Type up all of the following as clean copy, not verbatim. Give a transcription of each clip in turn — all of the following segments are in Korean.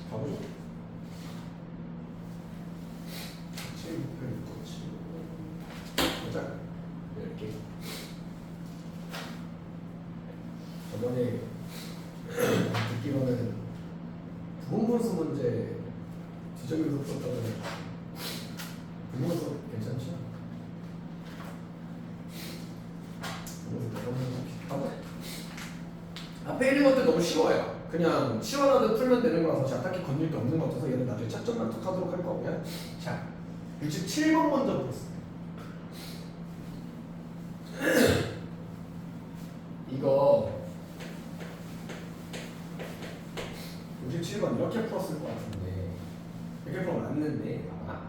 가보죠. 7, 6, 7. 보자. 이렇게. 저번에 듣기로는 부분분수 문제 뒤적여서 풀었다는 부분분수 괜찮죠? 앞에 있는 것들 너무 쉬워요. 그냥 시원하게 풀면 되는 거라서 제가 딱히 건질 게 없는 것 같아서 얘는 나중에 차점만 툭 하도록 할 거고요. 자, 67번 먼저 보겠습니다. 이거 67번 이렇게 풀었을 것 같은데 이렇게 풀면 맞는데 아마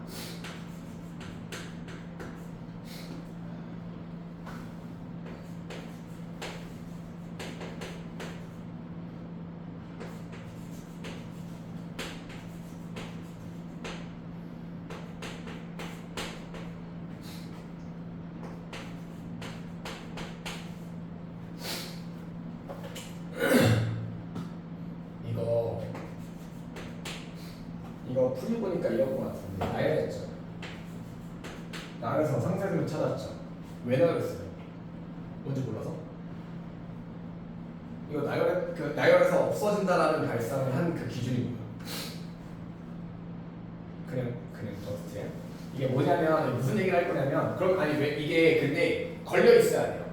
이거 풀이 보니까 이런 것 같은데 나열했죠. 나열해서 상세들을 찾았죠. 왜 나열했어요? 뭔지 몰라서? 이거 나열해서 없어진다라는 발상을 한 그 기준이 뭐야? 그냥 더스트야. 이게 뭐냐면 무슨 얘기를 할 거냐면 그럼 아니 왜 이게 근데 걸려 있어야 돼요.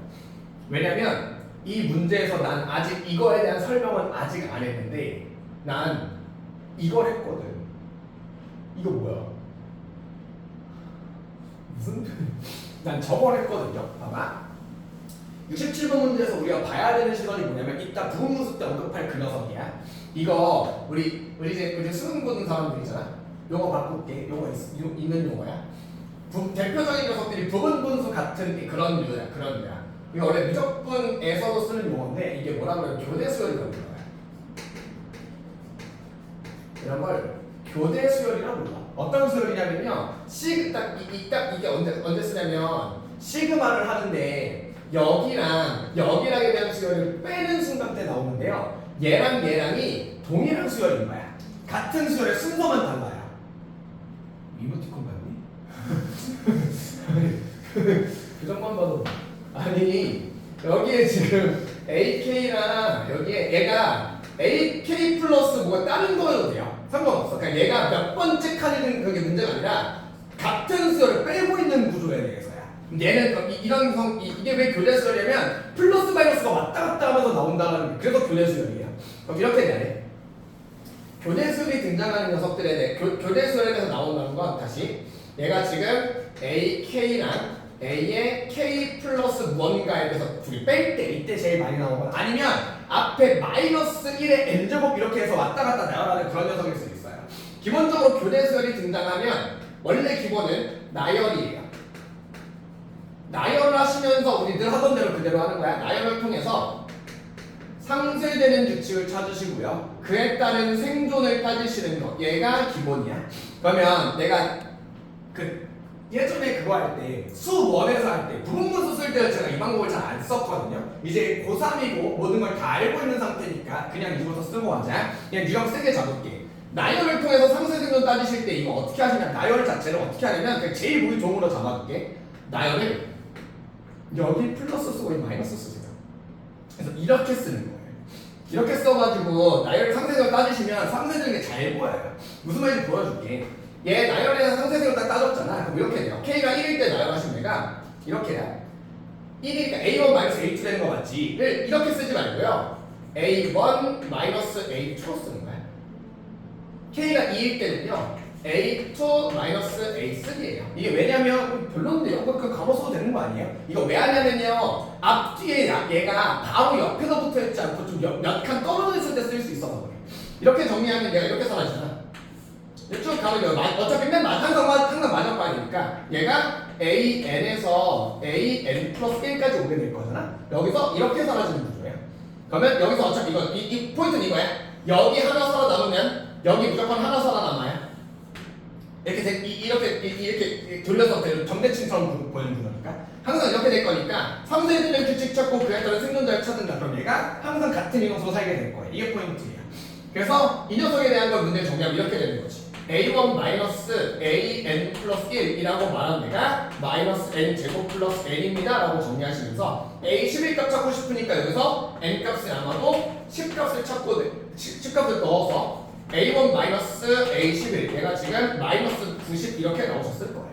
왜냐면 이 문제에서 난 아직 이거에 대한 설명은 아직 안 했는데 난 이걸 했거든. 이거 뭐야? 무슨 난 저걸 했거든요. 봐봐. 67번 문제에서 우리가 봐야 되는 시간이 뭐냐면 이따 부분분수 때 언급할 그 녀석이야. 이거 우리 이제 수능 보는 사람들 있잖아. 용어 바꿀게. 용어 있는 용어야. 대표적인 녀석들이 부분분수 같은 그런 류야. 이거 원래 미적분에서도 쓰는 용어인데 이게 뭐라고 해요? 교대 수열이라고 불러요. 이런 걸 교대 수열이라고 불러. 어떤 수열이냐면요. 이게 언제 쓰냐면 시그마를 하는데 여기랑에 대한 수열을 빼는 순간 때 나오는데요. 얘랑이 동일한 수열인 거야. 같은 수열의 순서만 달라요. 이모티콘 같니? 그 정도만 봐도 아니 여기에 지금 AK랑 여기에 얘가 AK 플러스 뭐가 다른 거여도 돼요. 상관없어. 그러니까 얘가 몇 번째 칸이든 그게 문제가 아니라 같은 수열을 빼고 있는 구조에 대해서야. 얘는 이게 왜 교대 수열이냐면 플러스 마이너스가 왔다 갔다 하면서 나온다는 그래서 교대 수열이야. 그럼 이렇게 되네. 교대 수열이 등장하는 녀석들에 대해 교대 수열에 대해서 나온다는 건 다시 얘가 지금 AK랑 A의 K 플러스 무언가에 대해서 둘이 뺄 때 이때 제일 많이 나오는 건 아니면 앞에 마이너스 1의 n제곱 이렇게 해서 왔다 갔다 나열하는 그런 녀석일 수도 있어요. 기본적으로 교대 수열이 등장하면 원래 기본은 나열이에요. 나열을 하시면서 우리 늘 하던 대로 그대로 하는 거야. 나열을 통해서 상쇄되는 규칙을 찾으시고요. 그에 따른 생존을 따지시는 거. 얘가 기본이야. 그러면 내가 예전에 그거 할 때 수1에서 할 때 부분분수 쓸 때는 제가 이 방법을 잘 안 썼거든요. 이제 고3이고 모든 걸 다 알고 있는 상태니까 그냥 이거서 쓰고 하자. 그냥 유형 세게 잡을게. 나열을 통해서 상쇄생존 따지실 때 이거 어떻게 하시냐? 나열 자체를 어떻게 하냐면 그냥 제일 우리 종으로 잡아줄게. 나열을 여기 플러스 쓰고 마이너스 쓰세요. 그래서 이렇게 쓰는 거예요. 이렇게 써가지고 나열 상쇄생존 따지시면 상쇄되는 게 잘 보여요. 무슨 말인지 보여줄게. 얘 나열에서 상쇄생을 딱 따졌잖아. 그럼 이렇게 돼요. K가 1일 때 나열하시면 얘가 이렇게 돼요. 1이니까 A1 마이너스 A2 되는 거 맞지?를 이렇게 쓰지 말고요. A1 마이너스 A2 쓰는 거야. K가 2일 때는요. A2 마이너스 A3예요. 이게 왜냐면 별론데요. 그거 가로 써도 되는 거 아니에요? 이거 왜 하냐면요. 앞뒤에 얘가 바로 옆에서 붙어 있지 않고 좀 몇 칸 떨어져 있을 때 쓸 수 있어서 그래. 이렇게 정리하면 얘가 이렇게 사라지잖아. 쭉 가면 어차피 맨 항상 마저봐야 되니까 얘가 AN에서 AN 플러스 1까지 오게 될 거잖아. 여기서 이렇게 사라지는 구조예요. 그러면 여기서 어차피 이 포인트는 이거야. 여기 하나 살아남으면 여기 무조건 하나 살아남아요. 이렇게 돌려서 정대칭처럼 보이는 거니까 항상 이렇게 될 거니까 상쇄되는 규칙 찾고 그에 따른 생존자를 찾는다. 그럼 얘가 항상 같은 인원수로 살게 될 거예요. 이게 포인트예요. 그래서 이 녀석에 대한 걸 문제를 정리하면 이렇게 되는 거지. a1 마이너스 an 플러스 1이라고 말한 데가 마이너스 n 제곱 플러스 n입니다 라고 정리하시면서 a11값 찾고 싶으니까 여기서 n 값을 아마도 10값을 찾고 10값을 넣어서 a1 마이너스 a11 얘가 지금 마이너스 90 이렇게 나오셨을 거예요.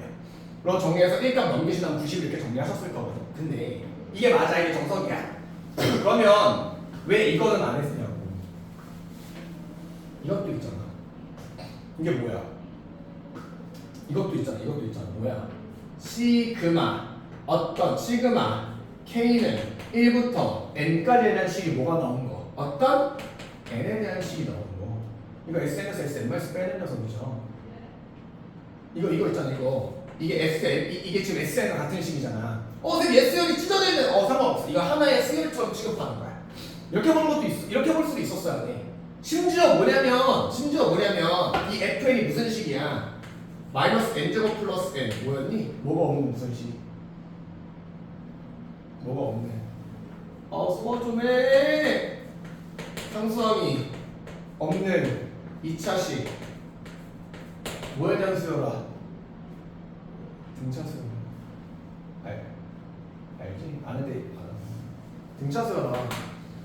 그럼 정리해서 1값 넘기시면 90 이렇게 정리하셨을 거거든. 근데 이게 맞아, 이게 정석이야. 그러면 왜 이거는 안 했냐고. 이것도 있잖아. 이게 뭐야? 이것도 있잖아. 뭐야? 시그마 어떤 시그마 K는 1부터 N까지에 대한 식이 뭐가 나온 거? 어떤 N에 대한 식이 나온 거. 이거 SN에서 SN마이너스 빼는 녀석이죠. 이거 있잖아. 이게 SN 이게 지금 SN과 같은 식이잖아. 선생님 SN이 찢어져 있는 상관없어. 이거 하나의 수열처럼 취급하는 거야. 이렇게 보는 것도 있어. 이렇게 볼 수도 있었어야 돼. 심지어 뭐냐면 이 fn이 무슨 식이야? 마이너스 n제곱 플러스 n 뭐였니? 뭐가 없는 무슨 식? 뭐가 없네. 수고 좀 해. 상수함이 없는 2차식 뭐에 대한 수열아? 등차 수열. 알지? 아는데 등차 수열아.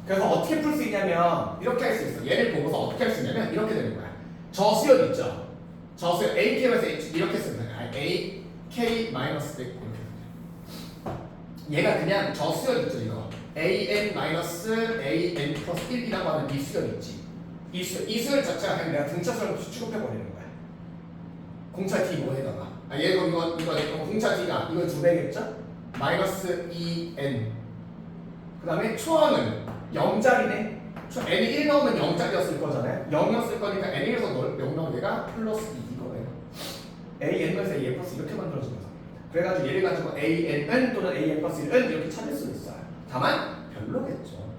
그래서 어떻게 풀 수 있냐면 이렇게 할 수 있어. 얘를 보고서 어떻게 할 수 있냐면 이렇게 되는 거야. 저 수열 있죠? 저 수열 AK-H 이렇게 쓰면 AK 마이너스 이렇게 쓰면 얘가 그냥 저 수열 있죠 이거 AN 마이너스 AN 플러스 1이라고 하는 이 수열 있지. 이 수열 자체가 그냥 내가 등차 수열로 취급해버리는 거야. 공차 D 뭐에다가 얘가 이거 공차 D가 이거 2배겠죠? 마이너스 2N 그 다음에 초항은 0짜리네. n이 1 나오면 0짜리였을 거잖아요. 0이었을 거니까 n에서 0 나오면 얘가 플러스 2 이거예요. an에서 a 플러스 이렇게 만들어진 거죠. 그래가지고 얘를 가지고 an은 또는 an 플러스 1은 이렇게 찾을 수 있어요. 다만 별로겠죠.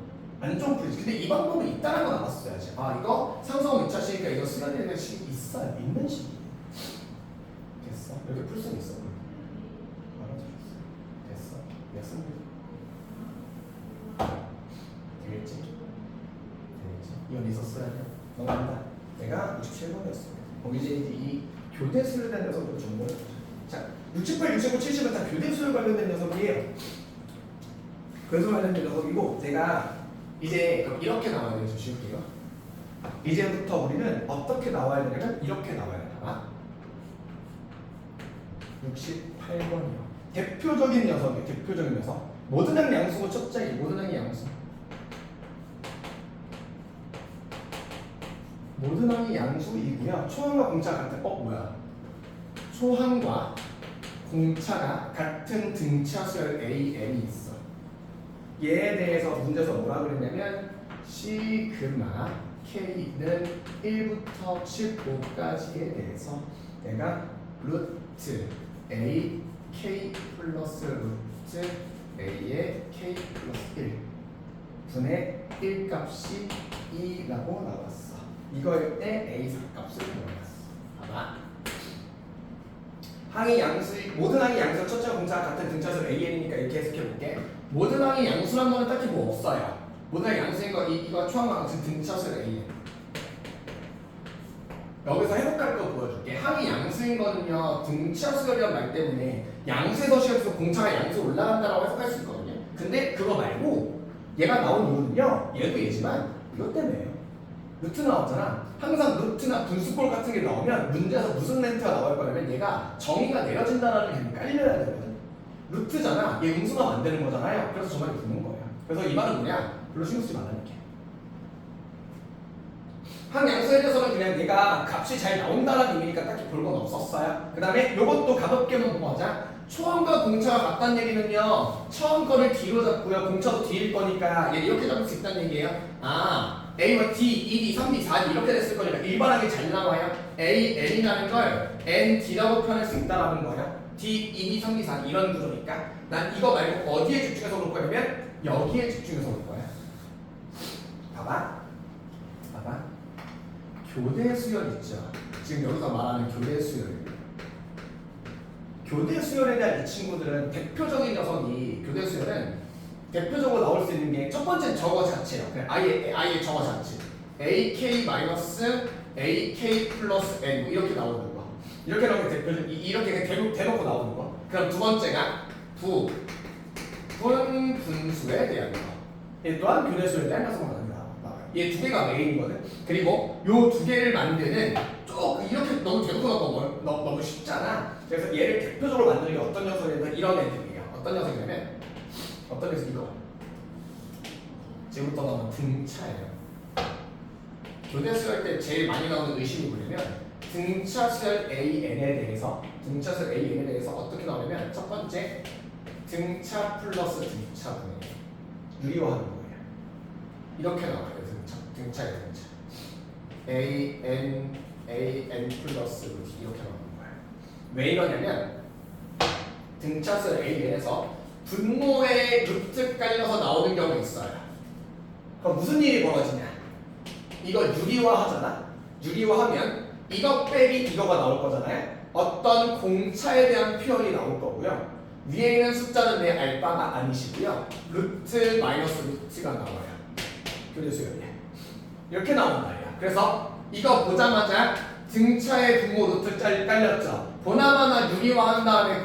안 좋은 풀이지. 근데 이 방법이 있다는 건 알았어야지. 이거 상수함 2차식이니까 이거 수련되는 식이 있어요. 있는 식이. 됐어. 이렇게 풀 수는 있어. 알아주셨어. 됐어. 됐습니다. 되겠지? 이건 있었어야죠. 넘어간다. 내가 67번이었습니다. 이제 이 교대수에 대한 녀석으로 정보를 자, 68, 69, 70은 다 교대수에 관련된 녀석이에요. 그래서 관련된 녀석이고 제가 이제 그럼 이렇게 나와야 돼요. 주실게요. 이제부터 우리는 어떻게 나와야 되냐면 이렇게 나와야 되나? 68번이요. 대표적인 녀석이에요. 대표적인 녀석. 모든 항 양수고 첫째 모든 항이 양수. 모든 항이 양수이고요. 초항과 공차가 같은 뭐야? 초항과 공차가 같은 등차수열 AN이 있어. 얘에 대해서 문제에서 뭐라 그랬냐면 시그마 K는 1부터 15까지에 대해서 내가 루트 A K 플러스 루트 A의 K 플러스 1 분의 1 값이 2라고 나왔어. 이거일 때 A 4값을 구해놨어. 봐봐. 항이 양수, 모든 항이 양수 첫째 공차가 같은 등차수 AN이니까 이렇게 해석해볼게. 모든 항이 양수란 거는 딱히 뭐 없어요. 모든 항이 양수인 거 이거 초항과 같은 등차수 AN. 여기서 해석할 거 보여줄게. 항이 양수인 거는요 등차수열이란 말 때문에 양수에서 시작해서 공차가 양수 올라간다라고 해석할 수 있거든요. 근데 그거 말고 얘가 나온 이유는요 얘도 얘지만 이것 때문에요. 루트 나왔잖아. 항상 루트나 분수꼴 같은 게 나오면 문제에서 무슨 멘트가 나올 거냐면 얘가 정의가 내려진다라는 게 깔려야 되거든. 루트잖아. 얘 음수가 안 되는 거잖아요. 그래서 저 말이 붙는 거예요. 그래서 이 말은 뭐냐? 별로 신경 쓰지 말라는 게. 항양수에 대해서는 그냥 얘가 값이 잘 나온다라는 의미니까 딱히 볼 건 없었어요. 그 다음에 요것도 가볍게만 보고 하자. 초항과 공차가 같다는 얘기는요 처음 거를 뒤로 잡고요 공차도 뒤일 거니까 얘 이렇게 잡을 수 있다는 얘기예요. A와 D, 2D, 3D, 4D 이렇게 됐을 거니까 일반하게 잘 나와요. A, N이라는 걸 N, D라고 표현할 수 있다라는 거예요. D, 2D, 3D, 4D 이런 구조니까 난 이거 말고 어디에 집중해서 볼 거냐면 여기에 집중해서 볼 거야. 봐봐. 교대 수열 있죠. 지금 여기서 말하는 교대 수열. 교대 수열에 대한 이 친구들은 대표적인 녀석이 교대 수열은 대표적으로 나올 수 있는 게 첫 번째 저거 자체예요. 그냥 아예 저거 자체. AK 마이너스 AK 플러스 N 이렇게 나오는 거. 이렇게 나오는 게 대표적. 이렇게 대놓고 나오는 거. 그럼 두 번째가 분수에 대한 거. 얘 또한 교대 수열에 대한 녀석만 나와요. 얘 두 개가 메인이거든. 그리고 요 두 개를 만드는 쭉 이렇게 너무 대놓고 나오고 너무 쉽잖아. 그래서 얘를 대표적으로 만드는 게 어떤 녀석이냐면 이런 애들이에요. 어떤 녀석이냐면 어떤 녀석 이거. 지금부터 나오는 등차예요. 교대 수열 때 제일 많이 나오는 의심이 뭐냐면 등차 수열 AN에 대해서 어떻게 나오냐면 첫 번째 등차 플러스 등차 분해 유리화하는 거예요. 이렇게 나와요. 등차의 등차 AN 플러스 이렇게 나오는 거예요. 왜 이러냐면 등차 수열 AN에서 분모의 루트 깔려서 나오는 경우가 있어요. 그럼 무슨 일이 벌어지냐? 이거 유리화하잖아. 유리화하면 이거 빼기 이거가 나올 거잖아요. 어떤 공차에 대한 표현이 나올 거고요. 위에 있는 숫자는 내 알바가 아니시고요. 루트 마이너스 루트가 나와요. 교대 수열이 이렇게 나온단 말이야. 그래서 이거 보자마자 등차에 분모 루트 깔렸죠. 보나마나 유리화한 다음에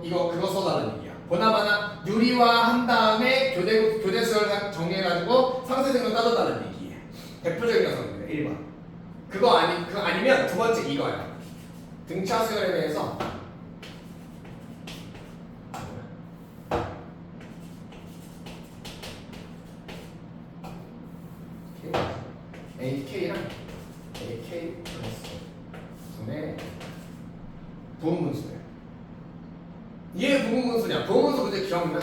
이거 그거 써달라는 얘기야. 보나마나 유리화한 다음에 교대 수열 정리해가지고 상세생명 따져달라는 얘기예요. 대표적인 녀석입니다. 1번. 그거 아니면 두 번째 이거야. 등차 수열에 대해서 AK랑 AK 플러스 분의 부분분수예요. 얘 부분분수냐? 부분분수 문제 기억나?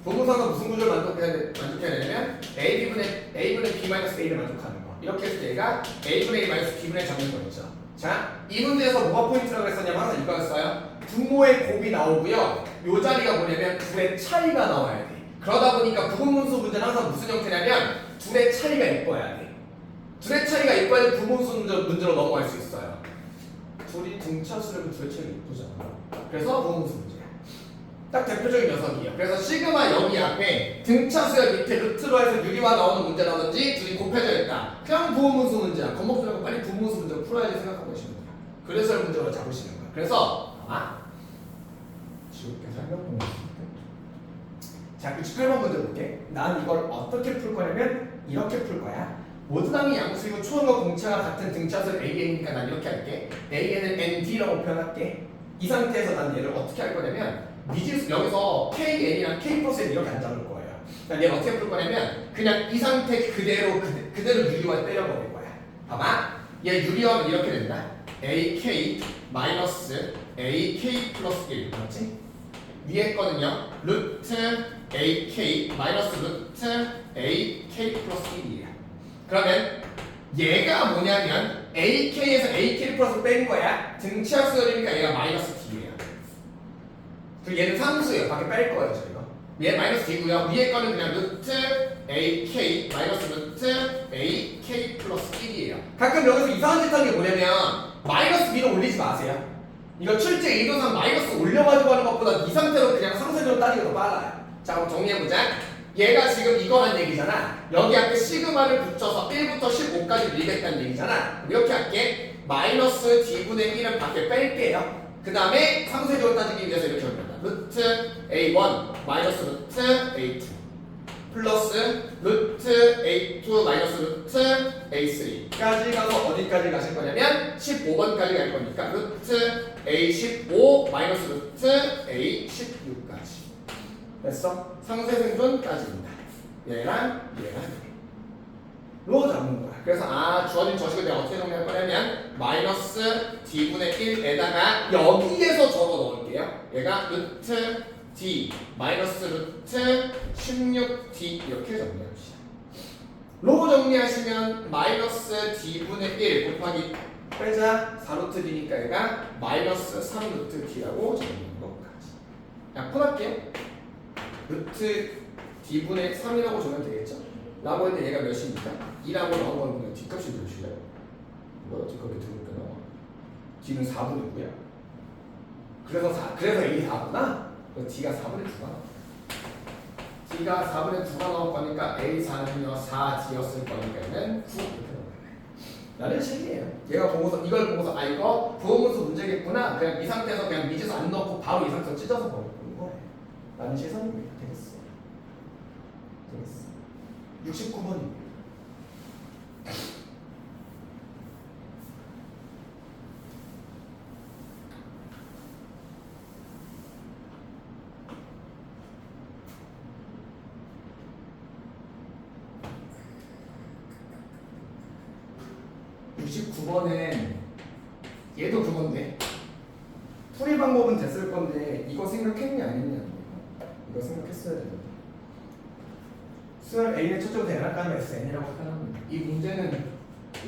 부분분수가 무슨 구조를 만족해야 되냐면 A분의 B 마이너스 A를 만족하는 거. 이렇게 해서 얘가 A분의 A 마이너스 B분의 정의권이죠. 자, 이 문제에서 뭐가 포인트라고 했었냐면 항상 이거였어요. 분모의 곱이 나오고요. 요 자리가 뭐냐면 둘의 차이가 나와야 돼. 그러다 보니까 부분분수 문제는 항상 무슨 형태냐면 둘의 차이가 이뻐야 돼. 둘의 차이가 이뻐야 부분분수 문제로 넘어갈 수 있어요. 둘이 등차수라면 둘의 차이가 이쁘잖아. 그래서 부분분수 문제야. 딱 대표적인 녀석이에요. 그래서 시그마 여기 앞에 등차수열 밑에 루트로 해서 유리화 나오는 문제라든지 둘이 곱해져 있다. 그냥 부분분수 문제야. 겁먹지 말고 빨리 부분분수 문제를 풀어야지 생각하고 계시는 거야. 그래서 문제로 잡으시는 거야. 그래서 아마 지울게 설명 좀 자, 98번 문제 볼게. 난 이걸 어떻게 풀 거냐면 이렇게 풀 거야. 모든 항이 양수이고 초음과 공차가 같은 등차수열 AN이니까 난 이렇게 할게. AN은 ND라고 표현할게. 이 상태에서 난 얘를 어떻게 할 거냐면 미지수 여기서 KN이랑 K 플러스 N 이렇게 안 잡을 거예요. 난 얘를 어떻게 풀 거냐면 그냥 이 상태 그대로 유리화 때려버릴 거야. 봐봐. 얘 유리화하면 이렇게 된다. AK 마이너스 AK 플러스 1 맞지? 위에 거는요 루트 AK 마이너스 루트 AK 플러스 1이에요. 그러면 얘가 뭐냐면 AK에서 AK 플러스 뺀 거야. 등차 수열이니까 얘가 마이너스 D예요. 그리고 얘는 상수예요. 밖에 뺄 거예요 저희가. 얘 마이너스 D고요. 위에 거는 그냥 루트 AK 마이너스 루트 AK 플러스 1이에요. 가끔 여기서 이상한 짓 하는 게 뭐냐면 마이너스 B를 올리지 마세요. 이거 출제 의도상 마이너스 올려가지고 하는 것보다 이 상태로 그냥 상세적으로 따지기가 더 빨라요. 자 그럼 정리해보자. 얘가 지금 이거 한 얘기잖아. 여기 앞에 시그마를 붙여서 1부터 15까지 밀겠다는 얘기잖아. 이렇게 할게. 마이너스 D분의 1은 밖에 뺄게요. 그 다음에 상세적으로 따지기 위해서 이렇게 합니다. 루트 A1 마이너스 루트 A2 플러스 루트 A2 마이너스 루트 A3까지 가서 어디까지 가실 거냐면 15번까지 갈 거니까 루트 A15 마이너스 루트 A16까지 됐어? 상세생존까지입니다. 얘랑 로 잡는 거야. 그래서 주어진 저식을 내가 어떻게 정리할 거냐면 마이너스 D분의 1에다가 여기에서 적어 넣을게요. 얘가 루트 D 마이너스 루트 16D 이렇게 정리합시다. 로 정리하시면 마이너스 D분의 1 곱하기 빼자 4루트 D니까 얘가 마이너스 3루트 D라고 정리하는 것까지. 약분할게요. 루트 D분의 3이라고 적으면 되겠죠? 라고 했는데 얘가 몇입니까? 2라고 나온 건 그냥 뒷값이 몇이래요? 뭐야 뒷값이 들어오니까 나와. D는 4분이고요. 그래서 A 4구나? D가 4분의 2가 나와. D가 4분의 2가 나올 거니까 A4는요 4D였을 거니까는 9 이렇게 나오겠네. 라는 식이에요. 얘가 보고서 이걸 보고서 아 이거 부호문수 문제겠구나. 그냥 이 상태에서 그냥 미지수 안 넣고 바로 이 상태에서 찢어서 버리는 거예요. 라는 시선입니다. 되겠어. 되겠어. 69번입니다. (69번은) 얘도 그건데 풀이 방법은 됐을 건데 이거 생각했니 안 했냐? 이거 생각했어야 되는데 수열 A의 초점 대략가는 SN이라고 표현합니다. 이 문제는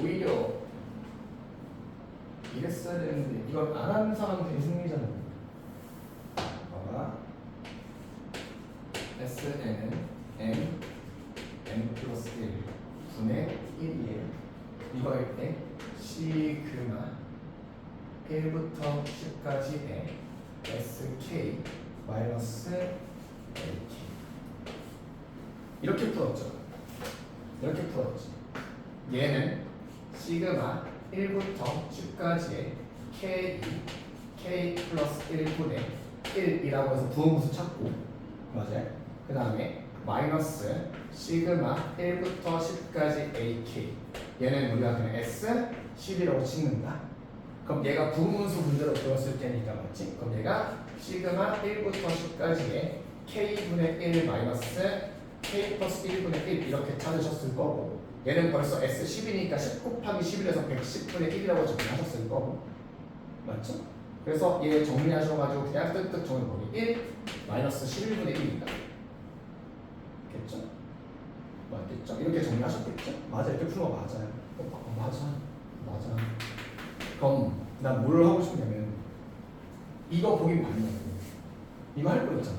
오히려 이랬어야 되는데 이걸 안 하는 사람들이 승리잖아요. 봐봐. SN은 n 플러스 1 분의 1이에요. 이거 할 때 시그마 1부터 10까지의 SK 마이너스 AK 이렇게 풀었죠. 이렇게 풀었지. 얘는 시그마 1부터 10까지의 K 플러스 1분의 1이라고 해서 부호무수 찾고 맞아요. 그 다음에 마이너스 시그마 1부터 10까지 AK 얘는 우리가 그냥 S 10이라고 찍는다. 그럼 얘가 부분수 문제로 배웠을 테니까 맞지? 그럼 얘가 시그마 1부터 10까지의 K분의 1 마이너스 K 플러스 1분의 1 이렇게 찾으셨을 거고 얘는 벌써 S 10이니까 10 곱하기 11에서 110분의 1이라고 정리하셨을 거고 맞죠? 그래서 얘 정리하셔가지고 그냥 뜩뜩 정리해보니 1 마이너스 11분의 1입니다. 겠죠? 맞겠죠? 이렇게 정리하셨겠죠? 맞아, 이렇게 푸는 거 맞아요. 맞아. 그럼 난 뭘 하고 싶냐면 이거 보긴 봤냐고. 이거 할 거 있잖아.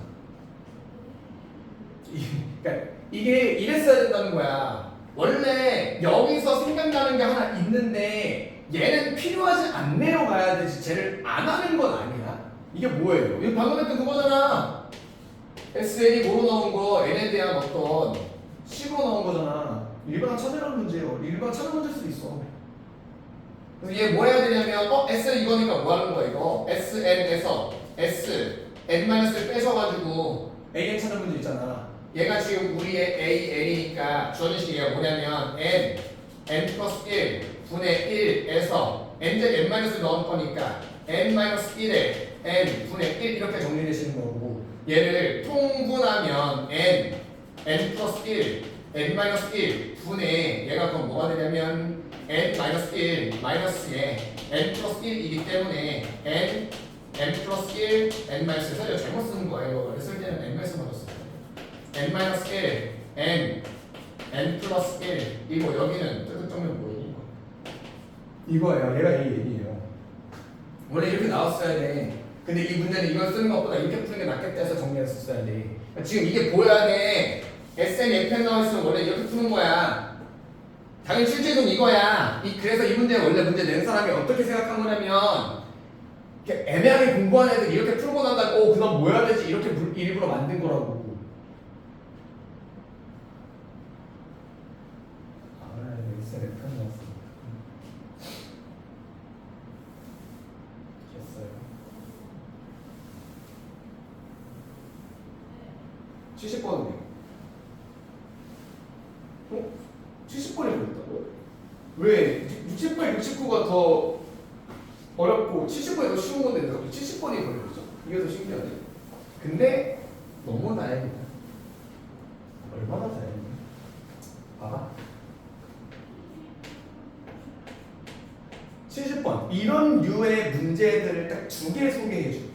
그러니까 이게 이랬어야 된다는 거야. 원래 여기서 생각나는 게 하나 있는데 얘는 필요하지 않네요 가야 되지. 쟤를 안 하는 건 아니야. 이게 뭐예요? 이거 방금 했던 그거잖아. SN이 뭐로 나온 거? N에 대한 어떤 식으로 나온 거잖아. 일반항 찾으라는 문제예요. 일반항 찾는 문제일 수도 있어. 그래서 얘 뭐 해야 되냐면 S 이거니까 뭐 하는 거야 이거? SN에서 SN-을 빼셔가지고 AN 찾는 문제 있잖아. 얘가 지금 우리의 AN이니까 주어진 식이가 뭐냐면 N 플러스 1 분의 1에서 N제 N-을 넣을 거니까 N-1에 N 분의 1 이렇게 정리되시는 거고 얘를 통분하면 N 플러스 1 N-1 분의 얘가 그럼 뭐가 되냐면 N-1 마이너스에 N 플러스 1이기 때문에 N 플러스 1 N-1 사실 잘못 쓰는 거예요. 원래 쓸 때는 N-을 맞았어요. N-1 N 플러스 1 이거 여기는 뜻정면 뭐예요? 이거예요. 얘가 A이에요. 원래 이렇게 나왔어야 돼. 근데 이 문제는 이걸 쓰는 것보다 이렇게 푸는 게 낫겠다 해서 정리했었어야 돼. 그러니까 지금 이게 보여야 돼. SN Fn 나와있으면 원래 이렇게 푸는 거야. 당연히 실제로는 이거야. 그래서 이 문제 원래 문제 낸 사람이 어떻게 생각한 거냐면 이렇게 애매하게 공부한 애들 이렇게 풀고 난다고 그럼 뭐 해야 되지? 이렇게 일부러 만든 거라고. SN Fn 나왔습니다. 됐어요. 70번이네요. 70번이 걸렸다고요? 왜? 68, 69가 더 어렵고 70번이 더 쉬운 건데 왜 70번이 걸렸죠? 이게 더 신기하네. 근데 너무 다행이다. 얼마나 다행이야. 봐봐. 70번. 이런 류의 문제들을 딱 두 개 소개해 줄게.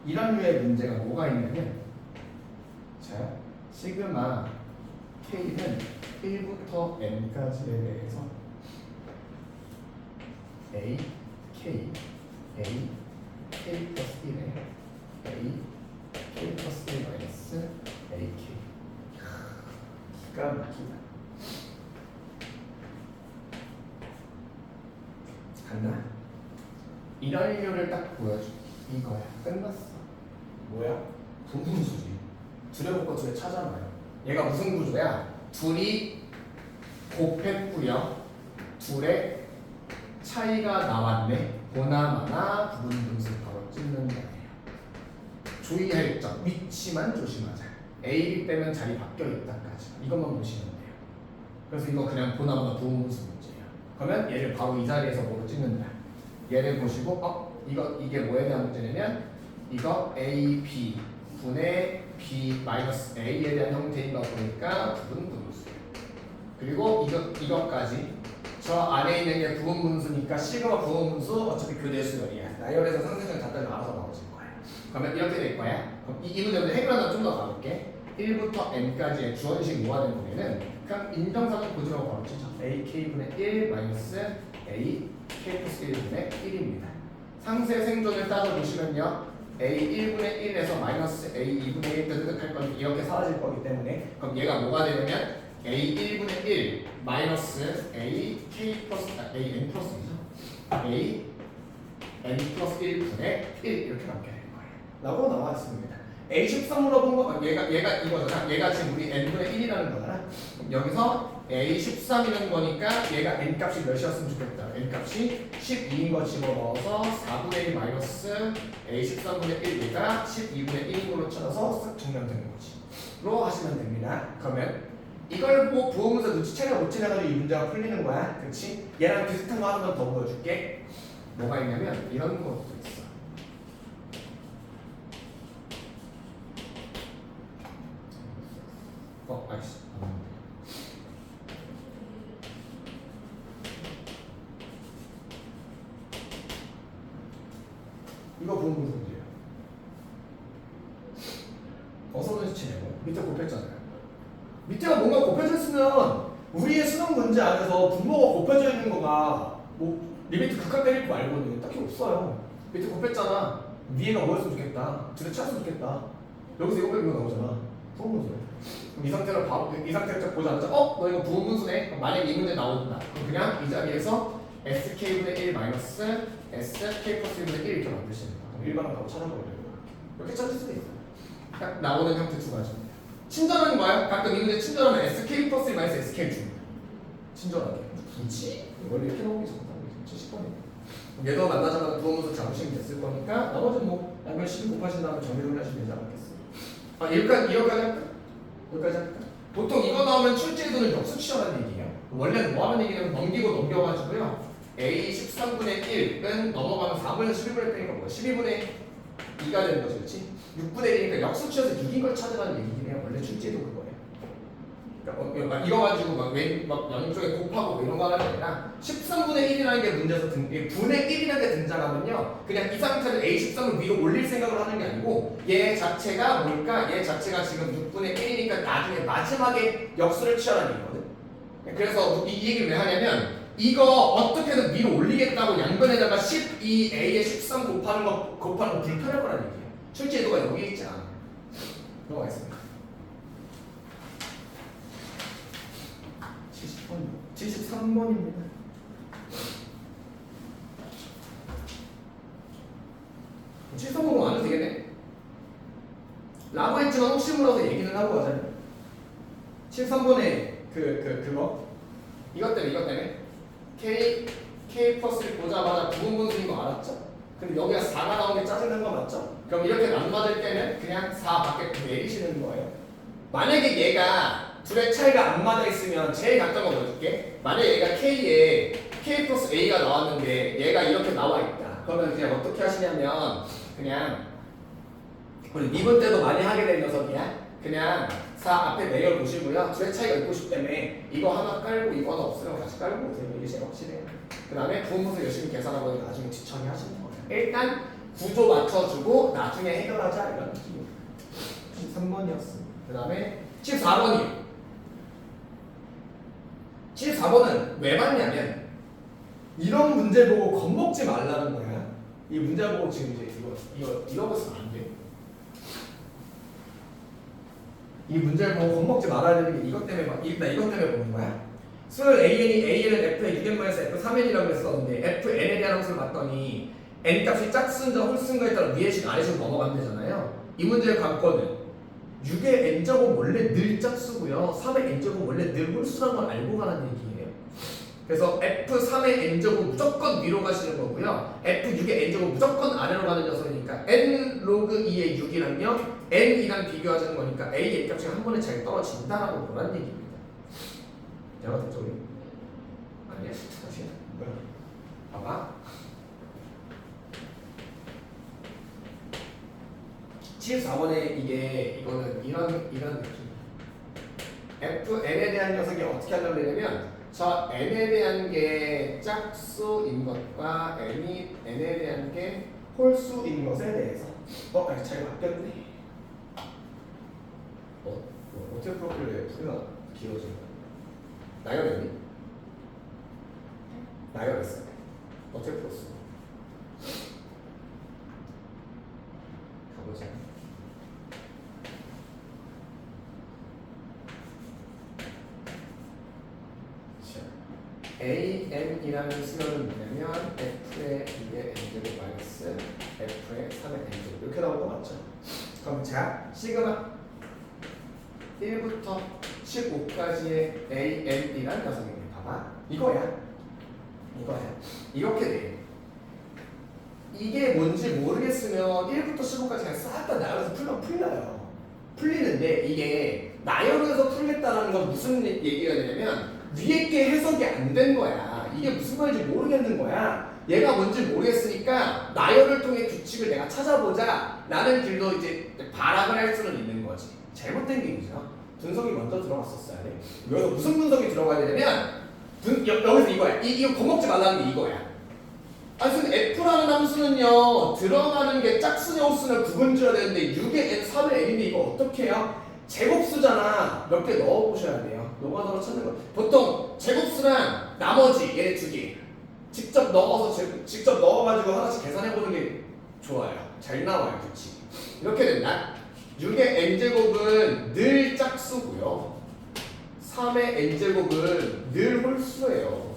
이런 류의 문제가 뭐가 있냐면 자, 시그마 K는 1부터 N까지에 대해서 A, K 플러스 1에 A, K 플러스 1 마이너스 AK 기가 막히다. 갔나? 이런 류를 딱 보여줄게. 이거야. 끝났어. 뭐야? 분분수지. 둘의 곱과 둘의 차잖아요. 얘가 무슨 구조야? 둘이 곱했고요. 둘의 차이가 나왔네. 보나마나 부분분수 바로 찍는 거예요. 주의할 점, 위치만 조심하자. A, B 빼면 자리 바뀌어 있다까지. 이것만 보시면 돼요. 그래서 이거 그냥 보나마나 부분분수 문제예요. 그러면 얘를 바로 이 자리에서 뭐로 찍는다. 얘를 보시고 이게 뭐에 대한 문제냐면 이거 A, B 분의 B 마이너스 A에 대한 형태인 거 보니까 부분분수예요. 그리고 이것까지 저 안에 있는 게 부분분수니까 시그마 부분분수 어차피 교대수열이야. 나열해서 상세점 갖다 좀 알아서 나오실 거야. 그러면 이렇게 될 거야. 그럼 이 문제는 해결하다 좀 더 가볼게. 1부터 n까지의 주어식 모아된 문제는 그냥 인정사정 고지라고 바로 치죠. ak분의 1 마이너스 a k 플러스 1분의 1입니다. 상세 생존을 따져보시면요. a 1분의 1에서 마이너스 a 2분의 1 뜨득할 건데 이렇게 사라질 거기 때문에 그럼 얘가 뭐가 되냐면 a 1분의 1 마이너스 a k 플러스 a n 플러스죠. a n 플러스 1분의 1 이렇게 남게 될 거예요. 라고 나와 있습니다. a 13으로 본 거 얘가 이거잖아. 얘가 지금 우리 n분의 1이라는 거잖아. 그럼 여기서 a 13이라는 거니까 얘가 n 값이 몇이었으면 좋겠다. n 값이 12인 거 집어넣어서 4분의 1 마이너스 a 13분의 1 얘가 12분의 1인 걸로 찾아서 쓱 정리되는 거지. 로 하시면 됩니다. 그러면 이걸 보고 부호문서 눈치채려 못 채려가지고 이 문제가 풀리는 거야. 그렇지? 얘랑 비슷한 거 하나 더 보여줄게. 뭐가 있냐면 이런 것도 있어. 아이씨. 이거 부호문서 문제예요. 어서 눈치채냐고. 밑에 곱했잖아요. 밑에가 뭔가 곱해져 있으면 우리의 수능 문제 안에서 분모가 곱해져 있는 거가 뭐 리미트 극한 때릴 거 말고는 딱히 없어요. 밑에 곱했잖아. 위에가 뭐였으면 좋겠다. 둘에 찾았으면 좋겠다. 여기서 이거 빼면 나오잖아. 부분분수네. 그럼 이 상태로 바로 이 상태를 딱 보자마자 너 이거 부분분수네. 만약에 이 문제 나온다. 그럼 그냥 이 자리에서 sk분의 1 마이너스 sk 플러스 1분의 1 이렇게 만드시는 거야. 일반은 바로 찾아버려요. 이렇게 찾을 수도 있어요. 딱 나오는 형태 두 가지입니다. 친절한 거야? 가끔 이 문제 친절하면 SK 플러스 1 마이너스 SK 줍니다. 친절하게. 굳이? 원래 이렇게 나오기 좋다고 70번이에요. 얘도 만나자마자 부호문서 잡으시면 됐을 거니까 나머지는 뭐 양변 12 곱하신 다음에 정리를 하시면 되지 않겠어요? 여기까지 할까? 여기까지 할까? 보통 이거 나오면 출제도는 역수치라는 얘기예요. 원래는 뭐 하는 얘기냐면 넘기고 넘겨가지고요. A 13분의 1은 넘어가면 4분의 11분의 빼니까 뭐야? 12분의 2가 되는 거지, 그렇지? 6분의 1이니까 역수치에서 6인 걸 찾으라는 얘기긴 해요. 원래 출제도 그거예요. 그러니까 이거 가지고 막 양쪽에 곱하고 뭐 이런 거 하는 게 아니라 13분의 1이라는 게 문제에서 분의 1이라는 게 등장하면요. 그냥 이 상태를 A13을 위로 올릴 생각을 하는 게 아니고 얘 자체가 뭘까? 얘 자체가 지금 6분의 1이니까 나중에 마지막에 역수를 취하라는 얘기거든. 그래서 이 얘기를 왜 하냐면 이거 어떻게든 위로 올리겠다고 양변에다가 12A에 13 곱하는 거 불편할 거라는 얘기예요. 출제도가 여기 있지 않아요. 넘어가겠습니다. 73번입니다. 칠성공부 안 해도 되겠네? 라고 했지만 혹시 몰라서 얘기는 하고 가자면 73번에 그거 이것 때문에 K 플러스를 보자마자 부분분수인 거 알았죠? 근데 여기가 4가 나온 게 짜증난 거 맞죠? 그럼 이렇게 안 맞을 때는 그냥 4 밖에 내리시는 거예요. 만약에 얘가 둘의 차이가 안 맞아 있으면 제일 간단한 거 보여줄게. 만약에 얘가 K에 K 플러스 A가 나왔는데 얘가 이렇게 나와 있다. 그러면 그냥 어떻게 하시냐면 그냥 우리 미분 때도 많이 하게 된 녀석이야. 그냥 4 앞에 내려 보시고요. 둘의 차이가 있고 싶기 때문에 이거 하나 깔고 이거 하나 없으면 같이 깔고 오세요. 이게 제일 확실해요. 그 다음에 부분분수 열심히 계산하고 나중에 뒤처리 하시는 거예요. 일단 구조 맞춰주고 나중에 해결하자 이런 느낌이에요. 13번이었습니다. 그 다음에 14번이에요. 14번은 왜 봤냐면 이런 문제 보고 겁먹지 말라는 거야. 이 문제 보고 지금 이제 이거 보시면 안 돼. 이 문제를 보고 겁먹지 말아야 되는 게 이것 때문에 이것 때문에 보는 거야. 수열 AN은 F의 6n-F3n이라고 했었는데 FN에 대한 함수를 봤더니 n 값이 짝수인가 홀수인가에 따라 위에식 아래식 넘어가면 되잖아요. 이 문제의 관건은 6의 n제곱 원래 늘 짝수고요. 3의 n제곱 원래 늘 홀수라는 걸 알고 가라는 얘기예요. 그래서 F3의 n제곱 무조건 위로 가시는 거고요. F6의 n제곱 무조건 아래로 가는 녀석이니까 n 로그 2의 6이랑요 n이랑 비교하자는 거니까 a의 값이 한 번에 잘 떨어진다라고 보라는 얘기입니다. 내가 됐죠? 아니야? 다시 뭐야? 봐봐. 74번에 이거는 이런 느낌. fn에 대한 녀석이 어떻게 하려고 그러냐면 저 n에 대한 게 짝수인 것과 n에 대한 게 홀수인 것에 대해서 잘 바뀌었네. 어떻게 풀었길래 풀이가 길어진 거야? 나열했니? 나열했어. 어떻게 풀었어? 가보자. AN이라는 수열은 뭐냐면 F의 2의 N제곱 마이너스 F의 3의 N제곱 이렇게 나온 거 맞죠? 그럼 자, 시그마 1부터 15까지의 AN이라는 녀석입니다. 봐봐. 이거야. 이렇게 돼. 이게 뭔지 모르겠으면 1부터 15까지 그냥 싹 다 나열해서 풀려요. 풀리는데 이게 나열해서 풀겠다는 건 무슨 얘기가 되냐면 위에 게 해석이 안 된 거야. 이게 무슨 말인지 모르겠는 거야. 얘가 뭔지 모르겠으니까 나열을 통해 규칙을 내가 찾아보자 라는 길로 이제 발악을 할 수는 있는 거지. 잘못된 게 있죠. 분석이 먼저 들어갔었어야 돼. 여기서 무슨 분석이 들어가야 되냐면 여기서 이거야. 이거 겁먹지 말라는 게 이거야. 아니 근데 F라는 함수는요 들어가는 게 짝수냐 홀수냐 구분지어야 되는데 6의 n, 3의 n인데 이거 어떻게 해요? 제곱수잖아. 몇 개 넣어보셔야 돼요. 노가다로 찾는 거. 보통 제곱수랑 나머지 얘네 두 개 직접 넣어가지고 하나씩 계산해보는 게 좋아요. 잘 나와요, 규칙. 이렇게 된다. 6의 n제곱은 늘 짝수고요. 3의 n제곱은 늘 홀수예요.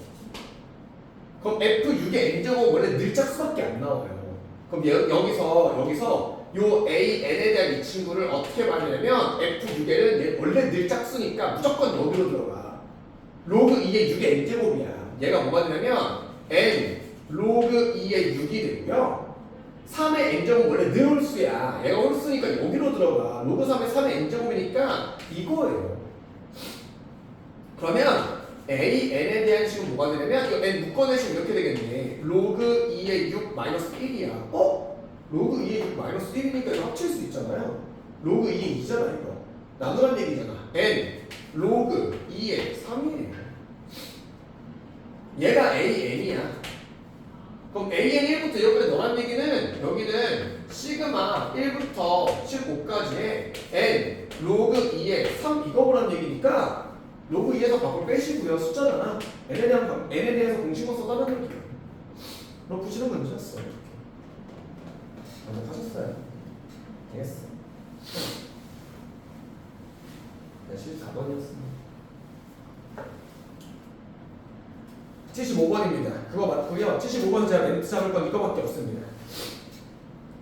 그럼 F6의 n제곱 원래 늘 짝수밖에 안 나와요. 그럼 여기서 요 AN에 대한 이 친구를 어떻게 말하냐면 F6에는 원래 늘 짝수니까 무조건 여기로 들어가. 로그 2의 6의 n제곱이야. 얘가 뭐가 되냐면 n 로그 2의 6이 되고요. 3의 n제곱 원래 늘 홀수야. 얘가 홀수니까 여기로 들어가. 로그 3의 3의 n제곱이니까 이거예요. 그러면 AN에 대한 식은 뭐가 되냐면 이거 n 묶어내시면 이렇게 되겠네. 로그 2의 6 마이너스 1이야. 로그 2의 6 마이너스 1이니까 이거 합칠 수 있잖아요. 로그 2의 2잖아 이거. 나누란 얘기잖아. n 로그 2의 3이에요. 얘가 AN이야. 그럼 AN 1부터 여기까지 너란 얘기는 여기는 시그마 1부터 15까지의 n 로그 2의 3 이거 보란 얘기니까 로그 2에서 밖으로 빼시고요. 숫자잖아. n에 대해서 공식으로 써달라는 얘기예요. 그럼 푸시는 문제였어. 하셨어요. 됐어. 네, 14번이었습니다. 75번입니다. 그거 맞고요. 75번 제가 멘트 잡을 건 이거밖에 없습니다.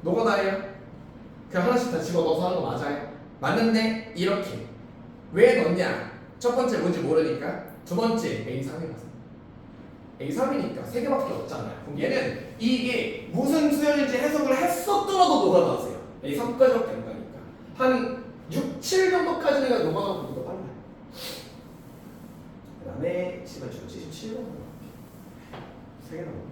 노가다예요. 그냥 하나씩 다 집어넣어서 하는 거 맞아요. 맞는데 이렇게 왜 넣냐? 첫 번째 뭔지 모르니까. 두 번째 A3이라서. A3이니까 세 개밖에 없잖아요. 그럼 얘는 이게 무슨 수열인지 해석을 했었더라도 노가다하세요. A3까지밖에 안 가니까. 한 6, 7 정도까지는 그냥 노가다하고 보다 빨라요. 그 다음에 77번. 세 개 남았네.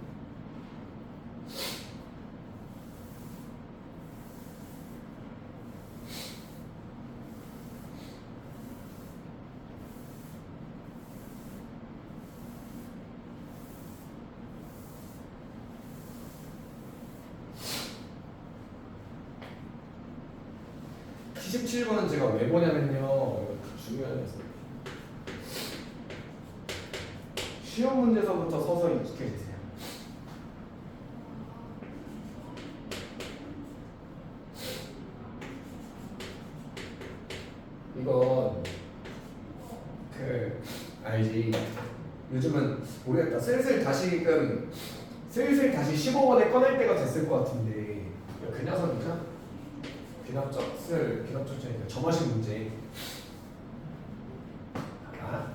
(77번은) 제가 왜 보냐면요, 중요한 녀석. 시험 문제서부터 서서히 익숙해지세요. 이건 알지. 요즘은 모르겠다. 슬슬 다시금 슬슬 다시 15번에 꺼낼 때가 됐을 것 같은데 그 녀석이죠? 귀납적 중이니까 점화식 문제. 봐봐.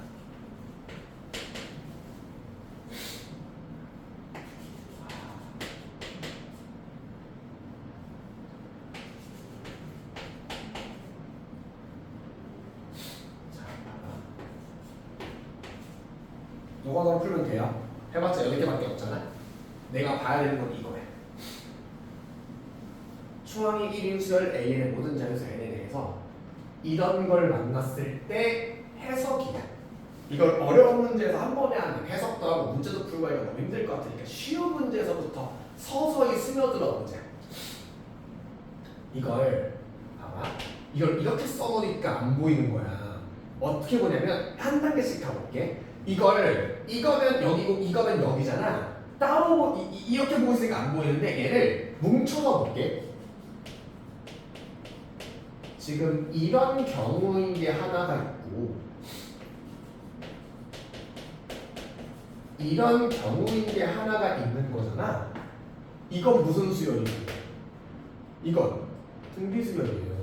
노가다로 풀면 돼요. 해봤자 8개밖에 없잖아. 내가 봐야 되는 건 이거야. 추항이 1인 수열 AN의 모든 자연수 N에 대해서 이런 걸 만났을 때 해석이야. 이걸 어려운 문제에서 한 번에 하는 해석도 하고 문제도 풀고 하기가 너무 힘들 것 같으니까 쉬운 문제에서부터 서서히 스며들어 보자. 이걸 봐봐. 이걸 이렇게 써놓으니까 안 보이는 거야. 어떻게 보냐면 한 단계씩 가볼게. 이거면 여기고 이거면 여기잖아. 따로 이렇게 보이니까 안 보이는데 얘를 뭉쳐서 볼게. 지금 이런 경우인 게 하나가 있고 이런 경우인 게 하나가 있는 거잖아. 이건 무슨 수열이에요? 이건 등비 수열이에요.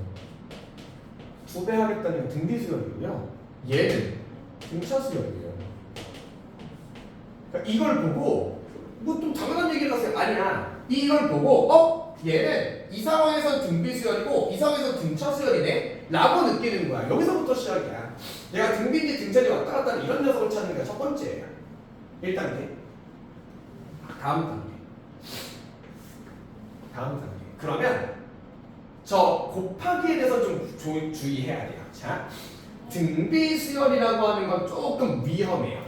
2배 하겠다는 건 등비 수열이고요. 얘는 등차 수열이에요. 그러니까 이걸 보고 뭐 좀 당연한 얘기를 하세요. 아니야. 이걸 보고 얘는 이 상황에선 등비 수열이고 이 상황에선 등차 수열이네 라고 느끼는 거야. 여기서부터 시작이야. 얘가 등비인지 등차인지 왔다 갔다 하는 이런 녀석을 찾는 게 첫 번째예요. 1단계. 다음 단계. 그러면 저 곱하기에 대해서 좀 주의해야 돼요. 자, 등비 수열이라고 하는 건 조금 위험해요.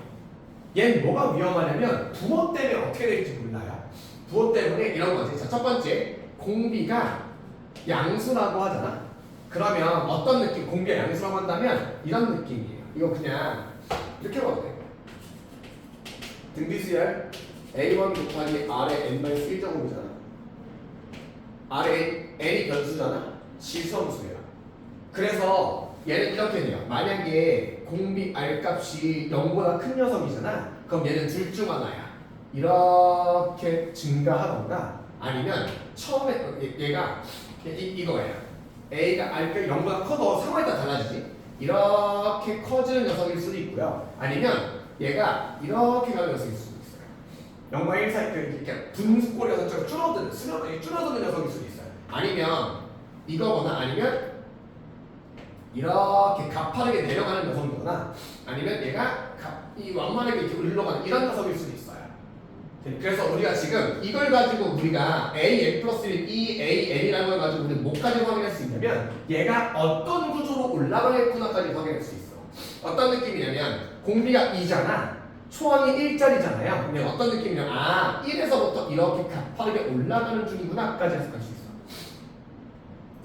얘는 뭐가 위험하냐면 부호 때문에 어떻게 될지 몰라요. 부호 때문에 이런 거지. 자, 첫 번째, 공비가 양수라고 하잖아. 그러면 어떤 느낌? 공비가 양수라고 한다면 이런 느낌이에요. 이거 그냥 이렇게 봐도 돼. 등비수열 A1 곱하기 R의 n-1제곱이잖아. R의 n이 변수잖아. 지수함수예요. 그래서 얘는 이렇게 돼요. 만약에 공비 R 값이 0보다 큰 녀석이잖아. 그럼 얘는 둘 중 하나야. 이렇게 증가하던가 아니면 처음에 얘가 이거예요. A가 R가 0보다 커도 상황에 따라 달라지지. 이렇게 커지는 녀석일 수도 있고요. 아니면 얘가 이렇게 가는 녀석일 수도 있어요. 0과 1 사이 이렇게 분수꼴이어서 줄어드는 녀석일 수도 있어요. 아니면 이거거나 아니면 이렇게 가파르게 내려가는 녀석이거나 아니면 얘가 이 완만하게 이렇게 올라가는 이런 녀석일 수도 있어요. 그래서 우리가 지금 이걸 가지고 우리가 AN 플러스 1, EAN이라는 걸 가지고 우리는 뭐까지 확인할 수 있냐면 얘가 어떤 구조로 올라가겠구나까지 확인할 수 있어. 어떤 느낌이냐면 공비가 2잖아. 초항이 1짜리잖아요. 근데 어떤 느낌이냐면 1에서부터 이렇게 가파르게 올라가는 중이구나까지 해석할 수 있어.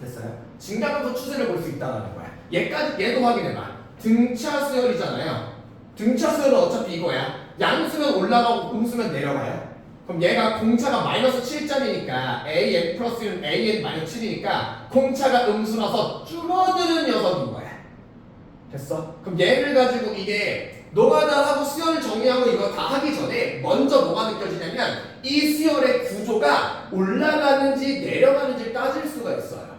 됐어요? 증가하면서 추세를 볼 수 있다는 거야. 얘도 확인해봐. 등차 수열이잖아요. 등차 수열은 어차피 이거야. 양수면 올라가고 음수면 내려가요. 그럼 얘가 공차가 마이너스 7짜리니까 AN 플러스 1은 AN 마이너스 7이니까 공차가 음수라서 줄어드는 녀석인 거야. 됐어? 그럼 얘를 가지고 이게 노가다하고 수열 정리하고 이거 다 하기 전에 먼저 뭐가 느껴지냐면 이 수열의 구조가 올라가는지 내려가는지 따질 수가 있어요.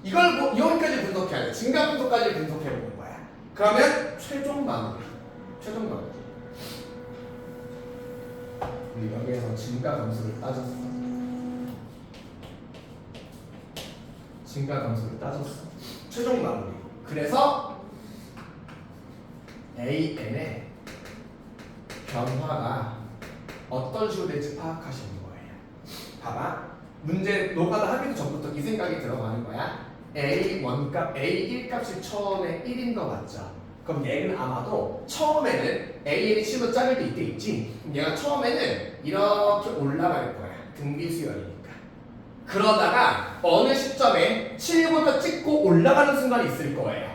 이걸 여기까지 분석해야 돼. 증가 분석까지 분석해 보는 거야. 그러면 최종 마무리. 우리 여기에서 증가 감소를 따졌어. 최종 마무리. 그래서 AN의 변화가 어떤 식으로 될지 파악하시는 거예요. 봐봐. 문제 노가다 하기도 전부터 이 생각이 들어가는 거야. A1값, A1 값이 처음에 1인 거 맞죠? 그럼 얘는 아마도 처음에는 AN이 10은 작을 때 이때 있지. 그럼 얘가 처음에는 이렇게 올라갈 거야. 등비 수열이니까. 그러다가 어느 시점에 7보다 찍고 올라가는 순간이 있을 거예요.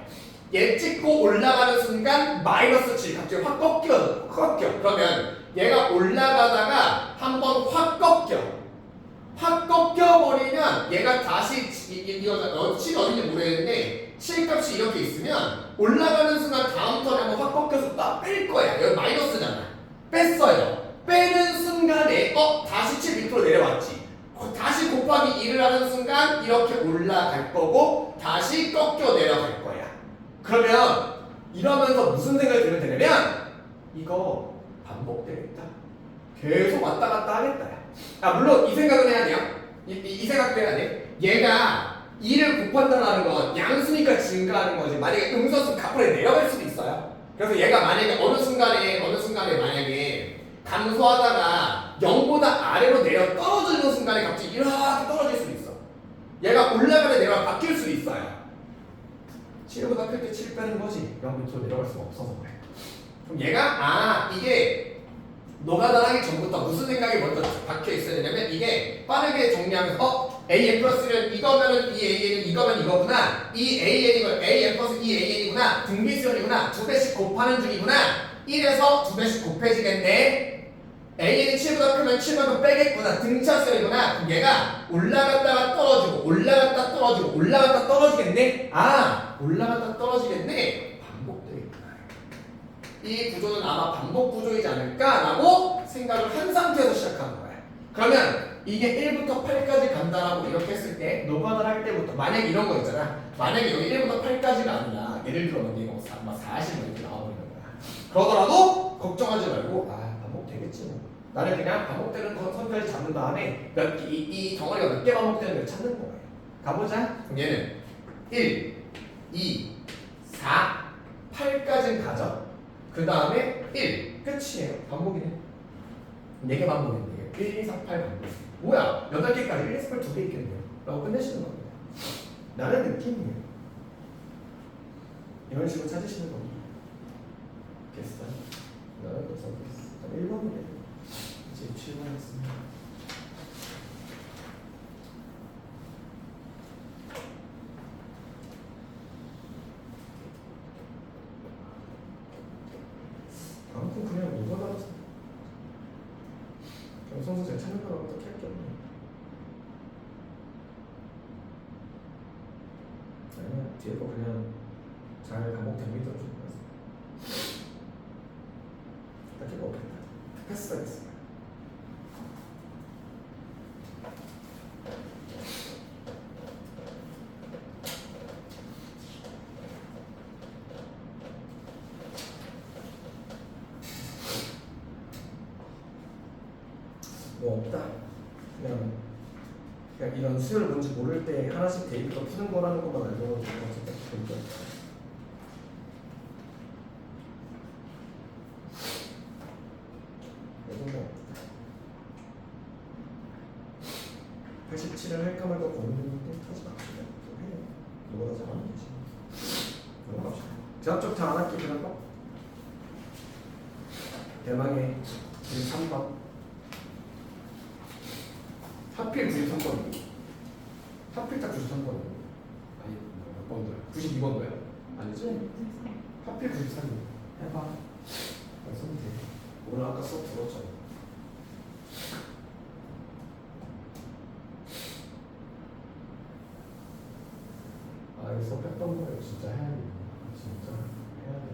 얘 찍고 올라가는 순간 마이너스 7 갑자기 확 꺾여. 그러면 얘가 올라가다가 한번 확 꺾여버리면 얘가 다시 이거 7 어딘지 모르겠는데 7 값이 이렇게 있으면 올라가는 순간 다음 턴에 한번 확 꺾여서 딱 뺄 거야. 여기 마이너스잖아. 뺐어요. 빼는 순간에 다음에 다시 7 밑으로 내려왔지. 다시 곱하기 2를 하는 순간 이렇게 올라갈 거고 다시 꺾여 내려갈 거야. 그러면 이러면서 무슨 생각이 들면 되냐면 이거 반복되겠다. 계속 왔다 갔다 하겠다. 물론 이 생각은 해야 돼요. 이 생각도 해야 돼. 얘가 2를 곱한다는 건 양수니까 증가하는 거지. 만약에 음소수 값으로 내려갈 수도 있어요. 그래서 얘가 만약에 어느 순간에 만약에 감소하다가 0보다 아래로 내려 떨어지는 순간에 갑자기 이렇게 떨어질 수도 있어. 얘가 올라가려 내려가 바뀔 수도 있어요. 7보다 클 때 7 빼는 거지. 0 밑으로 내려갈 수가 없어서 그래. 그럼 얘가 이게 노가다하기 전부터 무슨 생각이 먼저 박혀 있어야 되냐면 이게 빠르게 정리하면서 AN 플러스는 이거면은 이 AN은 이거면 이거구나. 이 AN이고 AN 플러스 이 AN이구나. 등비수열이구나. 2배씩 곱하는 중이구나. 1에서 2배씩 곱해지겠네. AN이 7보다 크면 7만큼 빼겠구나. 등차수열이구나. 그럼 얘가 올라갔다가 떨어지고 올라갔다 떨어지고 올라갔다 떨어지겠네. 올라갔다 떨어지겠네. 반복되겠구나. 이 구조는 아마 반복 구조이지 않을까라고 생각을 한 상태에서 시작하는 거야. 그러면 이게 1부터 8까지 간다라고 이렇게 했을 때 노가다를 할 때부터 만약에 이런 거 있잖아. 만약에 여기 1부터 8까지가 아니라 예를 들어 이거 40 이렇게 나와버리는 거야. 그러더라도 걱정하지 말고 반복되겠지 뭐. 나는 그냥 반복되는 건 선별을 잡는 다음에 이 덩어리가 몇 개 반복되는 걸 찾는 거예요. 가보자. 그럼 얘는 1, 2, 4, 8까지는 가죠. 그 다음에 1 끝이에요. 반복이네. 4개 반복인데 1, 2, 4, 8 반복. 뭐야? 8개까지 1, 2, 4, 8 2개 있겠네요. 라고 끝내시는 겁니다. 나는 느낌이에요. 이런 식으로 찾으시는 겁니다. 됐어. 나는 또 써보겠어. 1번이래. 이제 7번 했습니다. 아무튼 그냥 누가 나왔어. 경성수 제가 찾는 거라고 딱 할 게 없네. 아니야, 뒤에 거 그냥 잘 반복됩니다. 딱히 뭐 없겠다. 패스하겠습니다. 뭐 없다. 그냥 이런 수열 뭔지 모를 때 하나씩 대입부터 푸는 거라는 것만 알고 있는 것 같은데. 뭐 87을 할까 말까 고민했는데 하지 맙시다. 해요. 누가 더 잘하면 되지. 넘어갑시다. 제압적 안 할게 그냥 거. 대망의 3번. 하필 93번이고 하필 딱 93번이고 아니 몇 번도야? 92번도야? 아니지? 하필 93이야. 해봐. 쓰면 돼. 오늘 아까 수업 들었잖아. 이거 수업 했던 거예요. 진짜 해야 돼. 진짜 해야 돼.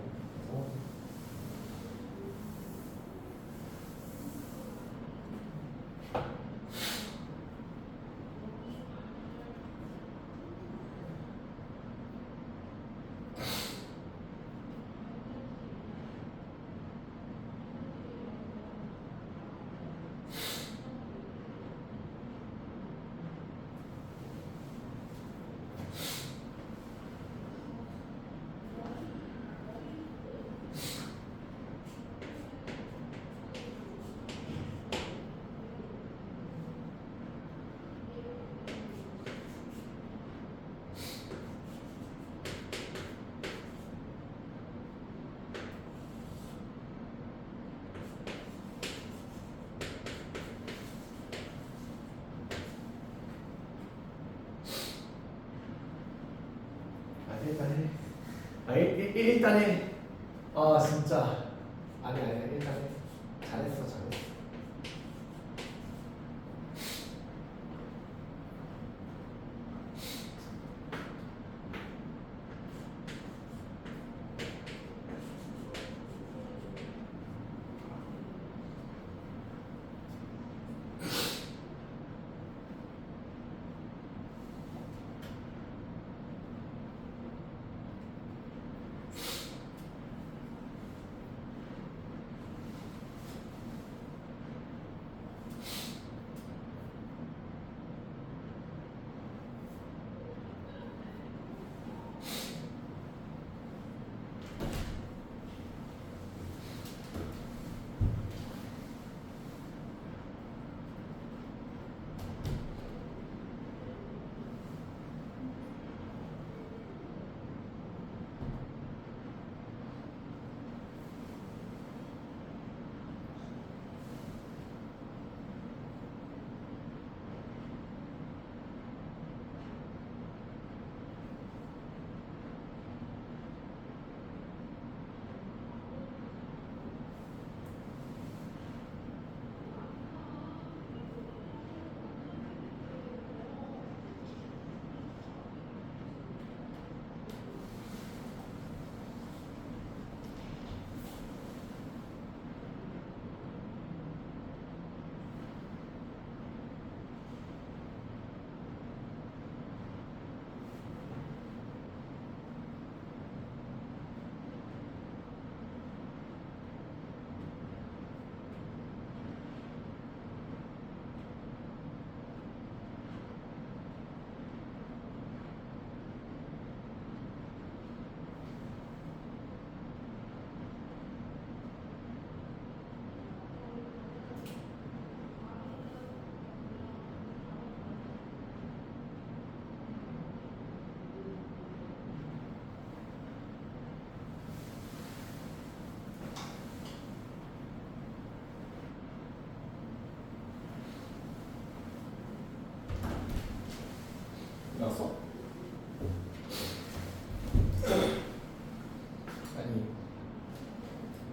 일단 해. 진짜 아니 일단 해. 잘했어.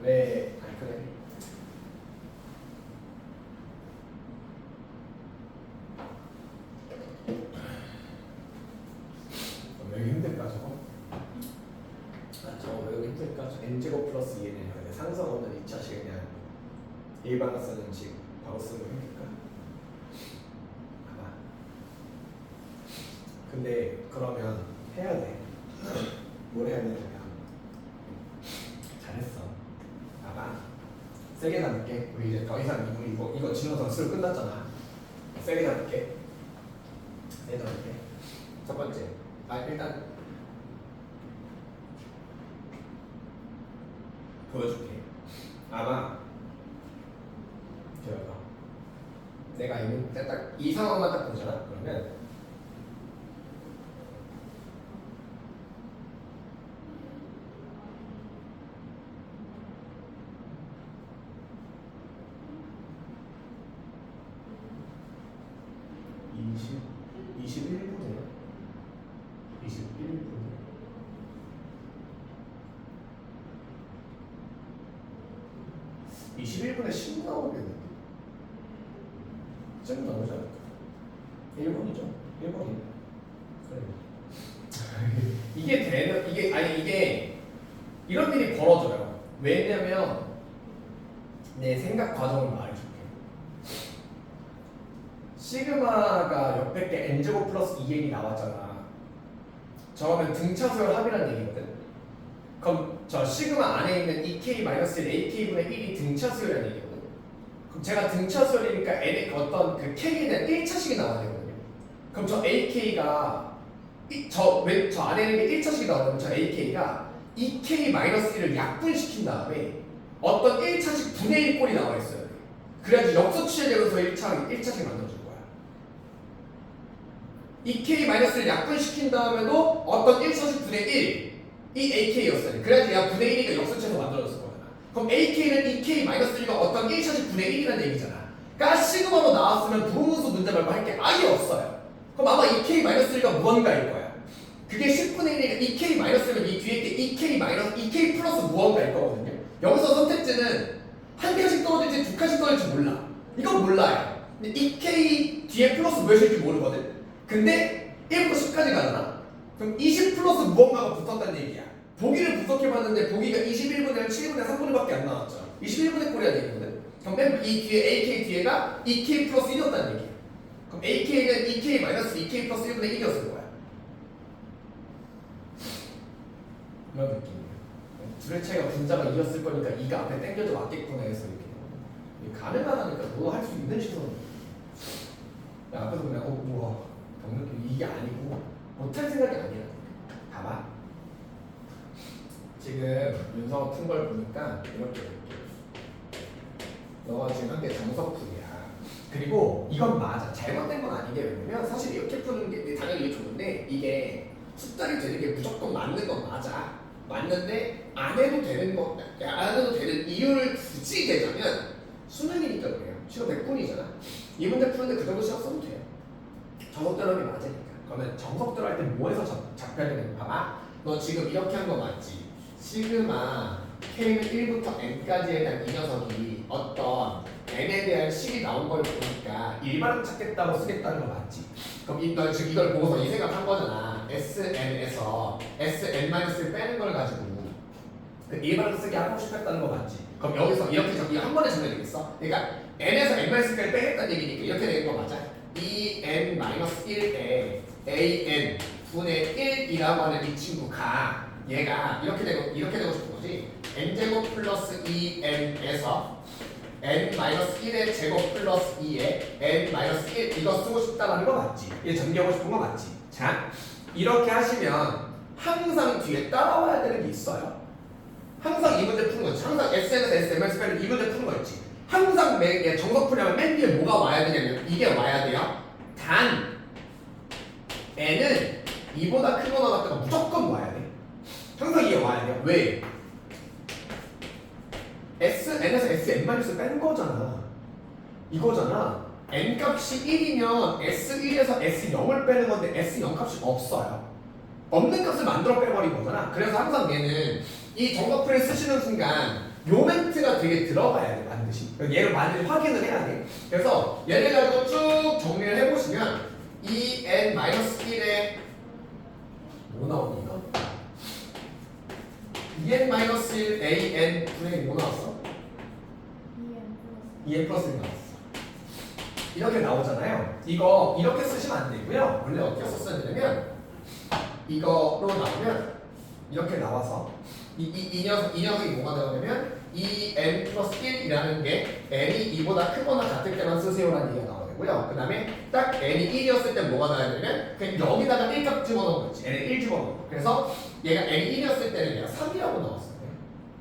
왜? 아니 그래. 왜 이렇게 힘들까 저거? 저거 왜 이렇게 힘들까? 저 n제곱 플러스 2n이야. 상성 없는 2차식 그냥 일반화 쓰는 식 바로 쓰면 힘들까? 봐봐. 근데 그러면 해야 돼. 뭘 해야 되냐면 잘했어. 봐봐. 세게 잡을게. 우리 이제 더 이상 이거 진호 전술 끝났잖아. 세게 잡을게. 세게 잡을게. 첫 번째. 일단 보여줄게. 아마 기다려봐. 내가 딱 이 상황만 딱 보잖아. 그러면 이 21분이야. 21분. 이 21분에 10 나오겠는데? 좀 나오지 않을까? 1번이죠? 1번이네. 그래. 이게 이런 일이 벌어져요. 왜냐면 내 생각 과정을 말해줄게. 시그마가 옆에 게 n제곱 플러스 2n이 나왔잖아. 저거는 등차수열 합이라는 얘기거든. 그럼 저 시그마 안에 있는 2k-1 ak분의 1이 등차수열이라는 얘기거든. 그럼 제가 등차수열이니까 n의 어떤 그 k에 대한 1차식이 나와야 되거든요. 그럼 저 ak가 저 안에 있는 게 1차식이 나오면 저 ak가 2k-1을 약분시킨 다음에 어떤 1차식 분의 1 꼴이 나와 있어요. 그래야지 역수 취해되면서 1차식 만들어줄 거야. 2k-를 약분시킨 다음에도 어떤 1차식 분의 1 이 ak였어요. 그래야지 야 분의 1이가 역수치에서 만들어졌을 거잖아. 그럼 ak는 2k-1가 어떤 1차식 분의 1이라는 얘기잖아. 그러니까 시그마로 나왔으면 부분수 문제 말고 할 게 아예 없어요. 그럼 아마 2k-1가 무언가일 거야. 그게 10분의 1이니까 2k-면 이 뒤에 게 2k 플러스 무언가일 거거든요. 여기서 선택지는 한 칸씩 떨어질지 두 칸씩 떨어질지 몰라. 이건 몰라요. 근데 2k 뒤에 플러스 무엇일지 모르거든. 근데 1부터 10까지 가잖아. 그럼 20 플러스 무언가가 붙었다는 얘기야. 보기를 분석해봤는데 보기가 21분의 7분의 3분의 밖에 안 나왔죠. 21분의 꼴이라는 얘기거든. 그럼 맨 이 뒤에 AK 뒤에가 2K 플러스 1이었다는 얘기야. 그럼 AK는 2K 마이너스 2K 플러스 1분의 1이었을 거야. 이런 느낌이야. 둘의 차이가 분자가 2였을 거니까 2가 앞에 땡겨도 맞겠구나 해서 이렇게 가능하다니까 뭐 할 수 있는 시선. 앞에서 그냥 우와 병느낌 이게 아니고 못할 생각이 아니야. 봐봐. 지금 윤성호 푼 걸 보니까 이렇게 볼게. 너가 지금 한 게 정석풀이야. 그리고 이건 맞아. 잘못된 건 아닌 게 왜냐면 사실 이렇게 푸는 게 당연히 이게 좋은데 이게 숫자를 되는 게 무조건 맞는 건 맞아. 맞는데 안 해도 되는 이유를 굳이 대자면 수능이니까 그래요. 시험 100분이잖아. 이 문제 푸는데 그 정도 시간 써도 돼요. 정석대로 하는 게 맞으니까. 그러면 정석대로 할 때 뭐에서 잡혀야 되는 거 봐봐. 너 지금 이렇게 한 거 맞지? 시그마 K는 1부터 N까지에 대한 이 녀석이 어떤 N에 대한 식이 나온 걸 보니까 일반을 찾겠다고 쓰겠다는 거 맞지? 그럼 너 지금 이걸 보고서 이 생각한 거잖아. SN에서 SN-을 빼는 걸 가지고 그 일반을 쓰게 하고 싶었다는 거 맞지? 그럼 여기서 이렇게 저기 한 번에 정리되겠어 그러니까 N에서 N-까지 빼겠다는 얘기니까 이렇게 되는 거 맞아? EN-1에 AN 분의 1이라고 하는 이 친구가 얘가 이렇게 되고 싶은 거지. n제곱 플러스 2n에서 n-1의 제곱 플러스 2에 n-1 이거 쓰고 싶다는 거 맞지? 얘 전개하고 싶은 거 맞지? 자, 이렇게 하시면 항상 뒤에 따라와야 되는 게 있어요. 항상 이 문제 푸는 거지. 항상 SN에서 SM에서 빼는 이 문제 푸는 거 있지. 항상 정석풀이하면 맨 뒤에 뭐가 와야 되냐면 이게 와야 돼요. 단 n은 2보다 크거나 같다가 무조건 와야 돼. 항상 이게 와야 돼요. 왜? N에서 Sn-을 뺀 거잖아. 이거잖아. N 값이 1이면 S1에서 S0을 빼는 건데 S0 값이 없어요. 없는 값을 만들어 빼버린 거잖아. 그래서 항상 얘는 이 정석풀이를 쓰시는 순간 요 맨 되게 들어가야 돼 반드시. 얘를 반드시 확인을 해야 돼. 그래서 얘를 가지고 쭉 정리를 해보시면 en-1에 뭐 나옵니까? en-1 an 분의 뭐 나왔어? 2n 플러스 1 나왔어. 이렇게 나오잖아요. 이거 이렇게 쓰시면 안 되고요. 원래 어떻게 썼어야 되냐면 이거로 나오면 이렇게 나와서 이 녀석이 뭐가 나오냐면 n 플러스 1이라는 게 n이 2보다 크거나 같을 때만 쓰세요라는 얘기가 나오고요. 그 다음에 딱 n이 1이었을 때 뭐가 나와야 되냐면 그냥 여기다가 1값 집어넣은 거지. n을 1 집어넣은 거. 그래서 얘가 n이 1이었을 때는 얘가 3이라고 나왔어요.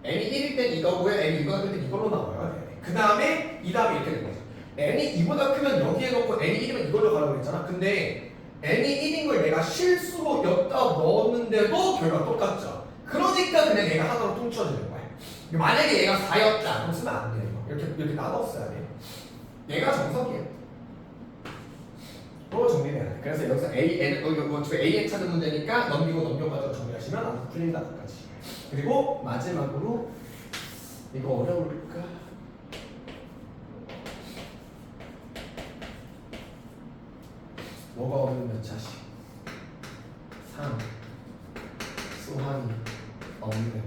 n이 1일 땐 이거고요. n이 2보다 클 땐 이걸로 나와요. 그 다음에 이 다음에 이렇게 된 거죠. n이 2보다 크면 여기에 놓고 n이 1이면 이걸로 가라고 했잖아. 근데 n이 1인 걸 내가 실수로 엿다 넣었는데도 결과가 똑같죠. 그러니까 그냥 얘가 하나로 퉁쳐지는 거야. 만약에 얘가 4였다 그럼 쓰면 안 돼요. 이렇게 나눠 써야 돼. 얘가 정석이에요. 또 정리해야 돼. 그래서 여기서 an 찾는 문제니까 넘겨가지고 정리하시면 아주 풀린다 까지. 그리고 마지막으로 이거 어려울까? 뭐가 어려운 몇 차식? 3 수항이 없는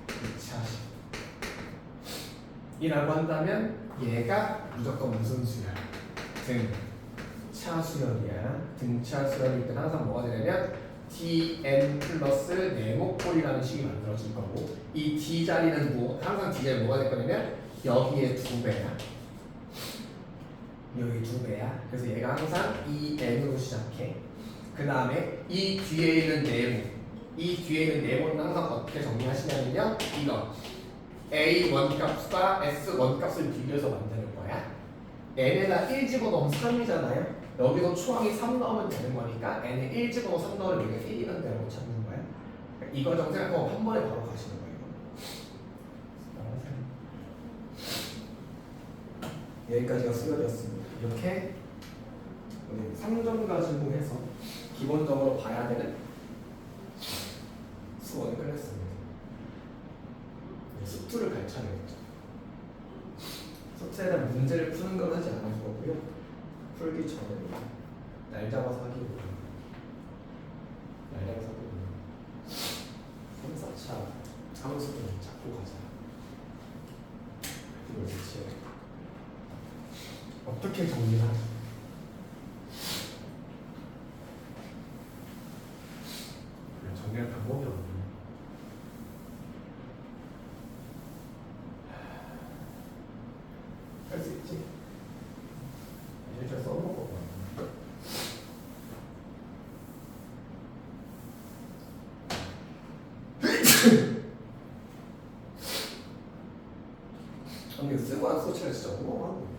2차식 이라고 한다면 얘가 무조건 무슨 수열? 등차수열이야. 등차수열일 때는 항상 뭐가 되냐면 dn 플러스 네모꼴이라는 식이 만들어질 거고 이 d 자리는 뭐 항상 d 자리 뭐가 될 거냐면 여기에 2배야. 여기 2배야. 그래서 얘가 항상 이 n으로 시작해. 그 다음에 이 뒤에 있는 네모, 이 뒤에 있는 네모는 항상 어떻게 정리하시냐면요, 이거 a 원값과 s 원값을 비교해서 만드는 거야. n에다 1 집어넣으면 3이잖아요. 여기서 초항이 3 넣으면 되는 거니까 n에 1 집어넣어 3 넣으면 여기가 1이라는 데로 찾는 거야. 이거 좀 생각하고 한 번에 바로 가시는 거예요. 여기까지가 수열이었습니다. 이렇게 3점 가지고 해서 기본적으로 봐야 되는 수원을 끝냈습니다. 수투를 갈 차례였죠. 수투에 대한 문제를 푸는 건 하지 않을 거고요. 풀기 전에 날 잡아서 하기로 날 잡아서 하기로 3, 4차 함수를 잡고 가자. 이걸 대체 어떻게 정리를 하죠? 정리할 방법이 없네. 할 수 있지? 이제 잘 써먹어. 근데 쓰고 안 쓰고 차이 진짜 어마어마한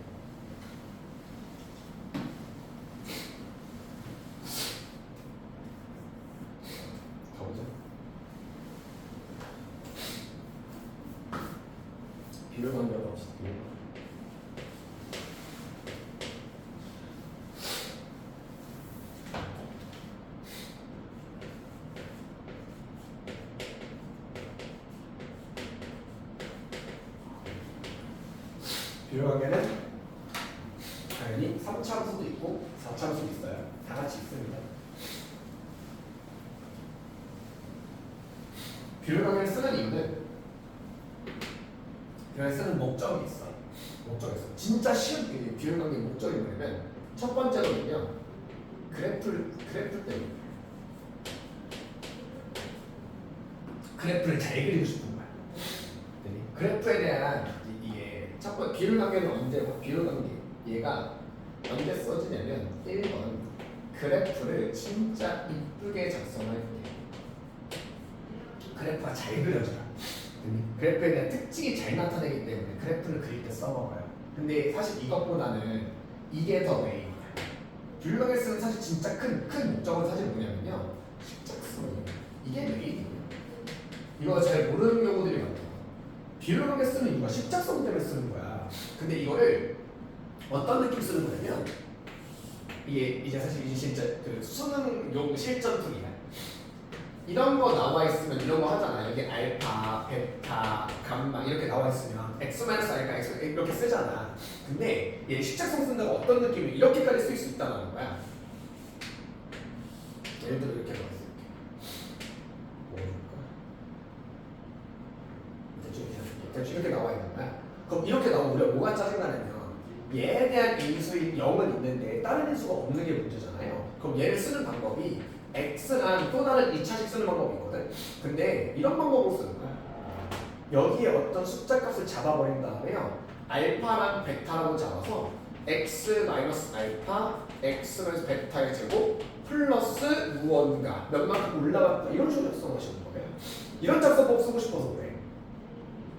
비교 관계가 없어. 비교 관계는 당연히 3차함수도 있고 4차함수도 있어요. 다 같이 있습니다. 비교 관계를 쓰는 이유는 비교를 쓰는 목적이 있어. 목적이 있어. 진짜 쉬운 비교 관계 목적이 뭐냐면 첫 번째로는요. 그래프를 때문에 그래프를 잘 그리고 싶은 거야. 그래프에 대한 이게 첫 번째 비율 관계는 언제 비율 관계 얘가 언제 써지냐면 1번 그래프를 진짜 이쁘게 작성할 때 그래프가 잘 그려져요. 그래프에 대한 특징이 잘 나타내기 때문에 그래프를 그릴 때 써먹어요. 근데 사실 이것보다는 이게 더 메인이야. 비율 관계 쓰는 사실 진짜 큰 목적은 사실 뭐냐면요. 십작수예요. 이게 메인이에요. 이거 잘 모르는 경우들이 많아요. 비율 관계 쓰는 이유가 십작성 때문에 쓰는 거야. 근데 이거를 어떤 느낌 쓰는 거냐면 이게 이제 사실 이제 진짜 그 수능용 실전 풀이야. 이런 거 나와 있으면 이런 거 하잖아. 여기 알파, 베타, 감마 이렇게 나와 있으면 x-알파, x 이렇게 쓰잖아. 근데 얘 십자성 쓴다가 어떤 느낌이 이렇게까지 쓸 수 있다는 거야. 예를 들어 이렇게 나와 있어. 대충 이렇게 나와 있는 거야. 그럼 이렇게 나오면 우리가 뭐가 짜증나냐면 얘에 대한 인수인 0은 있는데 다른 인수가 없는 게 문제잖아요. 그럼 얘를 쓰는 방법이 x랑 또 다른 2차식 쓰는 방법이 있거든. 근데 이런 방법으로 쓰는 거야. 여기에 어떤 숫자 값을 잡아버린 다음에요. 알파랑 베타라고 잡아서 x 알파 x 베타의 제곱 플러스 무언가 몇만큼 올라갔다 이런 식으로 작성하시는 거예요. 이런 작성법 쓰고 싶어서 그래.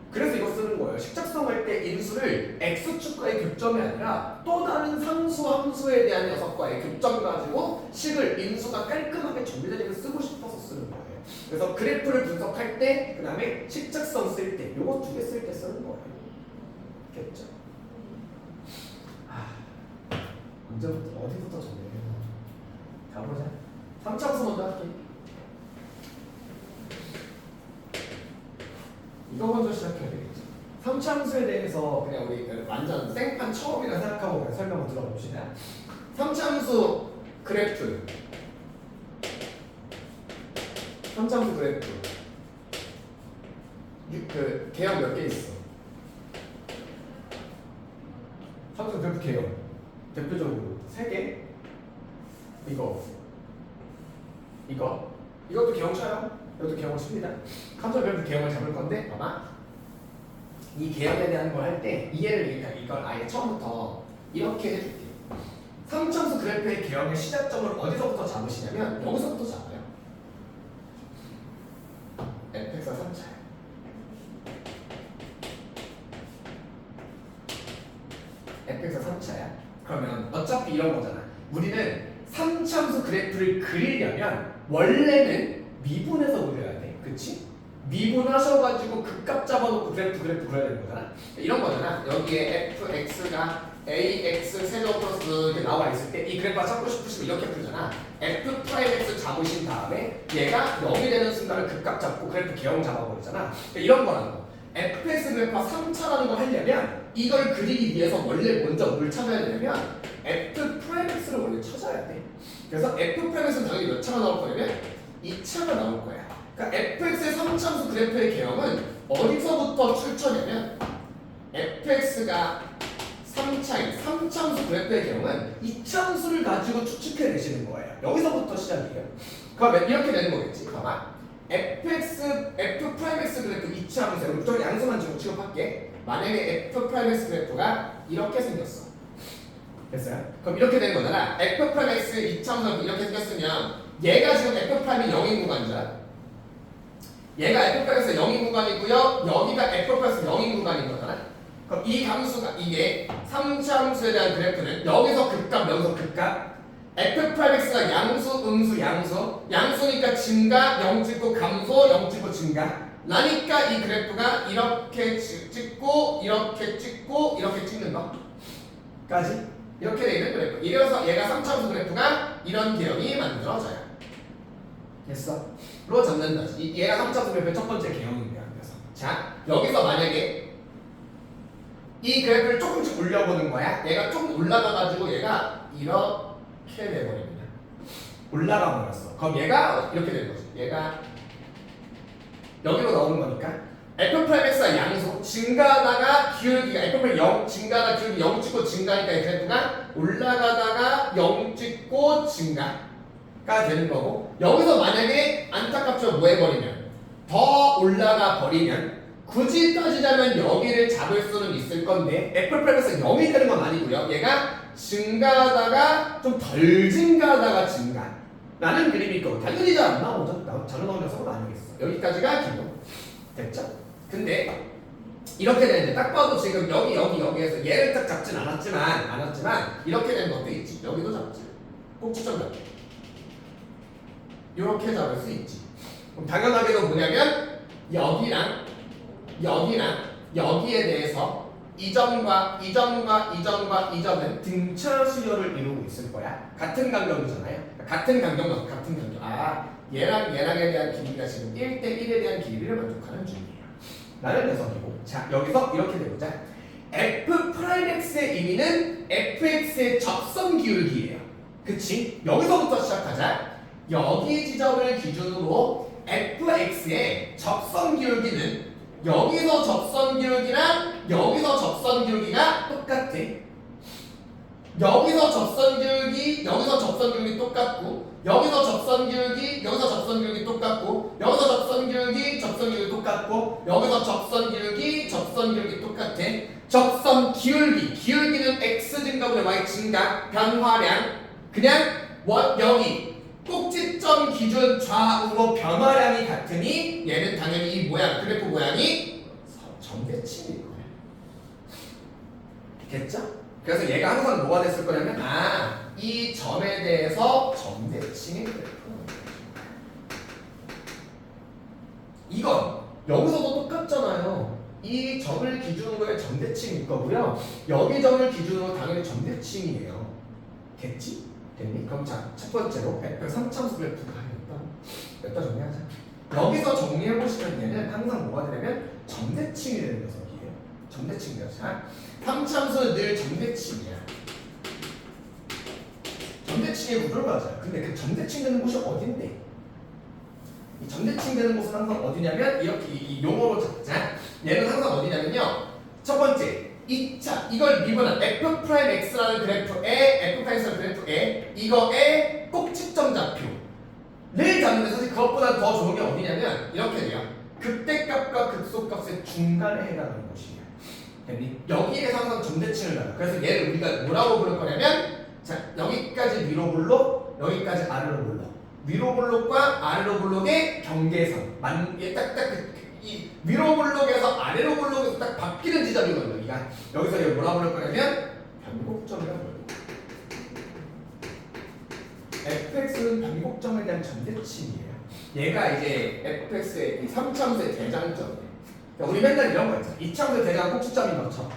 그래서 이거 쓰는 거예요. 식작성할 때 인수를 x축과의 교점이 아니라 또 다른 상수 함수에 대한 녀석과의 교점 가지고 식을 인수가 깔끔하게 정리되게 쓰고 싶어서 쓰는 거예요. 그래서 그래프를 분석할 때 그 다음에 식작성 쓸 때 요거 두 개 쓸 때 쓰는 거예요. 됐죠? 언제부터 어디부터 정리해요? 가보자. 3차 함수 먼저 할게. 이거 먼저 시작해야 되겠죠. 3차 함수에 대해서 그냥 우리 완전 생판 처음이라 생각하고 그냥 설명을 들어봅시다. 3차 함수 그래프. 3차 함수 그래프. 그 개형 몇 개 있어? 함수 그래프 개형. 대표적으로 3개. 이것도 개형 쳐요. 이것도 개형을 칩니다. 함수 그래프 개형을 잡을 건데 아마 이 개형에 대한 걸 할 때 이해를 이걸 아예 처음부터 이렇게 해줄게요. 3차함수 그래프의 개형의 시작점을 어디서부터 잡으시냐면 여기서부터 잡아요. fx가 3차예요. fx가 3차야. 그러면 어차피 이런 거잖아. 우리는 3차함수 그래프를 그리려면 원래는 미분해서 그려야 돼. 그치? 미분하셔가지고 극값 잡아놓고 그래프 그려야 되는 거잖아. 이런 거잖아. 여기에 fx가 ax 세제곱 플러스 이렇게 나와 있을 때 이 그래프가 찾고 싶으시면 이렇게 풀잖아. f 프라임 x 잡으신 다음에 얘가 0이 되는 순간을 극값 잡고 그래프 개형 잡아버리잖아. 그러니까 이런 거라는 거. fx 그래프가 3차라는 걸 하려면 이걸 그리기 위해서 원래 먼저 뭘 찾아야 되냐면 f 프라임 x를 원래 찾아야 돼. 그래서 f 프라임 x는 당연히 몇 차가 나올 거냐면 2차가 나올 거야. 그러니까 fx의 3차함수 그래프의 개형은 어디서부터 출처냐면 fx가 3차인 3차함수 그래프의 개형은 2차함수를 가지고 추측해내시는 거예요. 여기서부터 시작이에요. 그러면 이렇게 되는 거겠지. 봐봐. f 프라임 x 그래프 2차함수야. 무조건 양수만 지금 취급할게. 만약에 f 프라임 x 그래프가 이렇게 생겼어. 됐어요? 그럼 이렇게 되는 거잖아. f 프라임 x 2차함수가 이렇게 생겼으면 얘가 지금 f 프라임이 0인 구간이잖아. 얘가 f 프라임에서 0인 구간이고요. 여기가 f 프라임에서 0인 구간인 거잖아. 그럼 이 함수가 이게 3차 함수에 대한 그래프는 여기서 극값, 여기서 극값. f 프라임 x가 양수, 음수, 양수니까 증가, 0 찍고 감소, 0 찍고 증가. 나니까 이 그래프가 이렇게 찍고, 이렇게 찍고, 이렇게 찍는 거까지 이렇게 되는 그래프. 이래서 얘가 3차 함수 그래프가 이런 개형이 만들어져요. 됐어? 로 잡는다. 얘가 3차 그래프의 첫 번째 개형입니다. 그래서 자 여기서 만약에 이 그래프를 조금씩 올려보는 거야. 얘가 좀 올라가가지고 얘가 이렇게 돼버립니다. 올라가 버렸어. 그럼 얘가 이렇게 되는 거지. 얘가 여기로 나오는 거니까 f 프라임 x가 양수 증가하다가 기울기가 f 프라임 0 증가하다 기울기 0 찍고 증가하니까 이 그래프가 올라가다가 0 찍고 증가가 되는 거고 여기서 만약에 안타깝죠 뭐 해버리면 더 올라가 버리면 굳이 따지자면 여기를 잡을 수는 있을 건데 f 프라임에서 0이 되는 건 아니고요. 얘가 증가하다가 좀 덜 증가하다가 증가 라는 그림이 있고 당연히 잘 안 나오죠. 잘 나오는 녀석은 아니겠어. 여기까지가 기본 됐죠? 근데 이렇게 되는데 딱 봐도 지금 여기에서 얘를 딱 잡진 않았지만 이렇게 되는 것도 있지. 여기도 잡지. 꼭지점 잡기 이렇게 잡을 수 있지. 그럼 당연하게도 뭐냐면 여기랑 여기에 대해서 이 점은 등차 수열을 이루고 있을 거야. 같은 간격이잖아요. 같은 간격. 얘랑에 대한 길이가 지금 1대 1에 대한 길이를 만족하는 중이에요. 라는 녀석이고. 자, 여기서 이렇게 돼보자. f'x의 의미는 fx의 접선 기울기예요. 그치? 여기서부터 시작하자. 여기 지점을 기준으로 fx의 접선 기울기는 여기서 접선 기울기랑 여기서 접선 기울기가 똑같아. 여기서 접선 기울기, 여기서 접선 기울기 똑같고, 여기서 접선 기울기, 여기서 접선 기울기 똑같고, 여기서 접선 기울기, 접선 기울기 똑같고, 여기서 접선 기울기, 접선 기울기 똑같아. 접선 기울기, 기울기는 x 증가분의 y 증가, 변화량. 그냥 여기 꼭지점 기준 좌우로 변화량이 같으니 얘는 당연히 이 모양, 그래프 모양이 점대칭일 거야. 겠죠? 그래서 얘가 항상 뭐가 됐을 거냐면 이 점에 대해서 점대칭의 그래프. 이건 여기서도 똑같잖아요. 이 점을 기준으로 의 점대칭일 거고요. 여기 점을 기준으로 당연히 점대칭이에요. 겠지? 됐니? 그럼 자, 첫 번째로 F의 3차함수 그래프가 여기다 정리하자. 여기서 정리해보시면 얘는 항상 뭐가 되냐면 점대칭이 되는 녀석이에요. 점대칭이에요. 자, 3차함수는 늘 점대칭이야. 점대칭의 구조를 맞아요. 근데 그 점대칭 되는 곳이 어딘데? 이 점대칭 되는 곳은 항상 어디냐면 이렇게 이 용어로 잡자. 얘는 항상 어디냐면요. 첫 번째 2차 이걸 미분한 f'x라는 그래프에 f'x라는 그래프에 이거의 꼭지점 좌표를 잡는데 사실 그것보다 더 좋은 게 어디냐면 이렇게 돼요. 극대값과 극소값의 중간에 해당하는 곳이에요. 됐니? 여기에서 항상 점대칭을 나요. 그래서 얘를 우리가 뭐라고 부를 거냐면 자 여기까지 위로 블록 여기까지 아래로 블록 위로 블록과 아래로 블록의 경계선 이 위로 블록에서 아래로 블록에서 딱 바뀌는 지점이거든요. 여기가 여기서 이걸 뭐라 부를 거냐면 변곡점이라고 불러요. fx는 변곡점에 대한 점대칭이에요. 얘가 이제 fx의 이 3차함수의 대장점이에요. 그러니까 우리 맨날 이런 거 있잖아. 2차함수 대장 꼭지점인 것처럼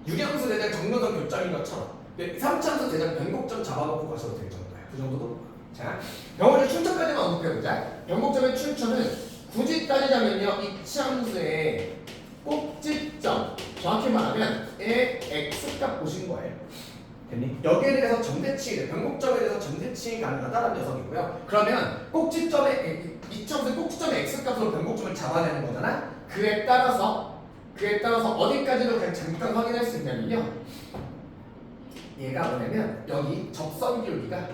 6차함수 대장 정근선 교점인 것처럼 3차함수 대장 변곡점 잡아놓고 가셔도 될 정도야. 그 정도도. 자, 병원의 출처까지만 언급해보자. 변곡점의 출처는 굳이 따지자면요, 이차함수의 꼭지점, 정확히 말하면 x값 보신 거예요. 됐니? 여기에 대해서 점대칭이, 변곡점에 대해서 점대칭이 가능하다는 녀석이고요. 그러면 꼭지점의 이차함수의 꼭지점의 x값으로 변곡점을 잡아내는 거잖아. 그에 따라서 어디까지도 그냥 잠깐 확인할 수 있냐면요, 얘가 뭐냐면 여기 접선 기울기가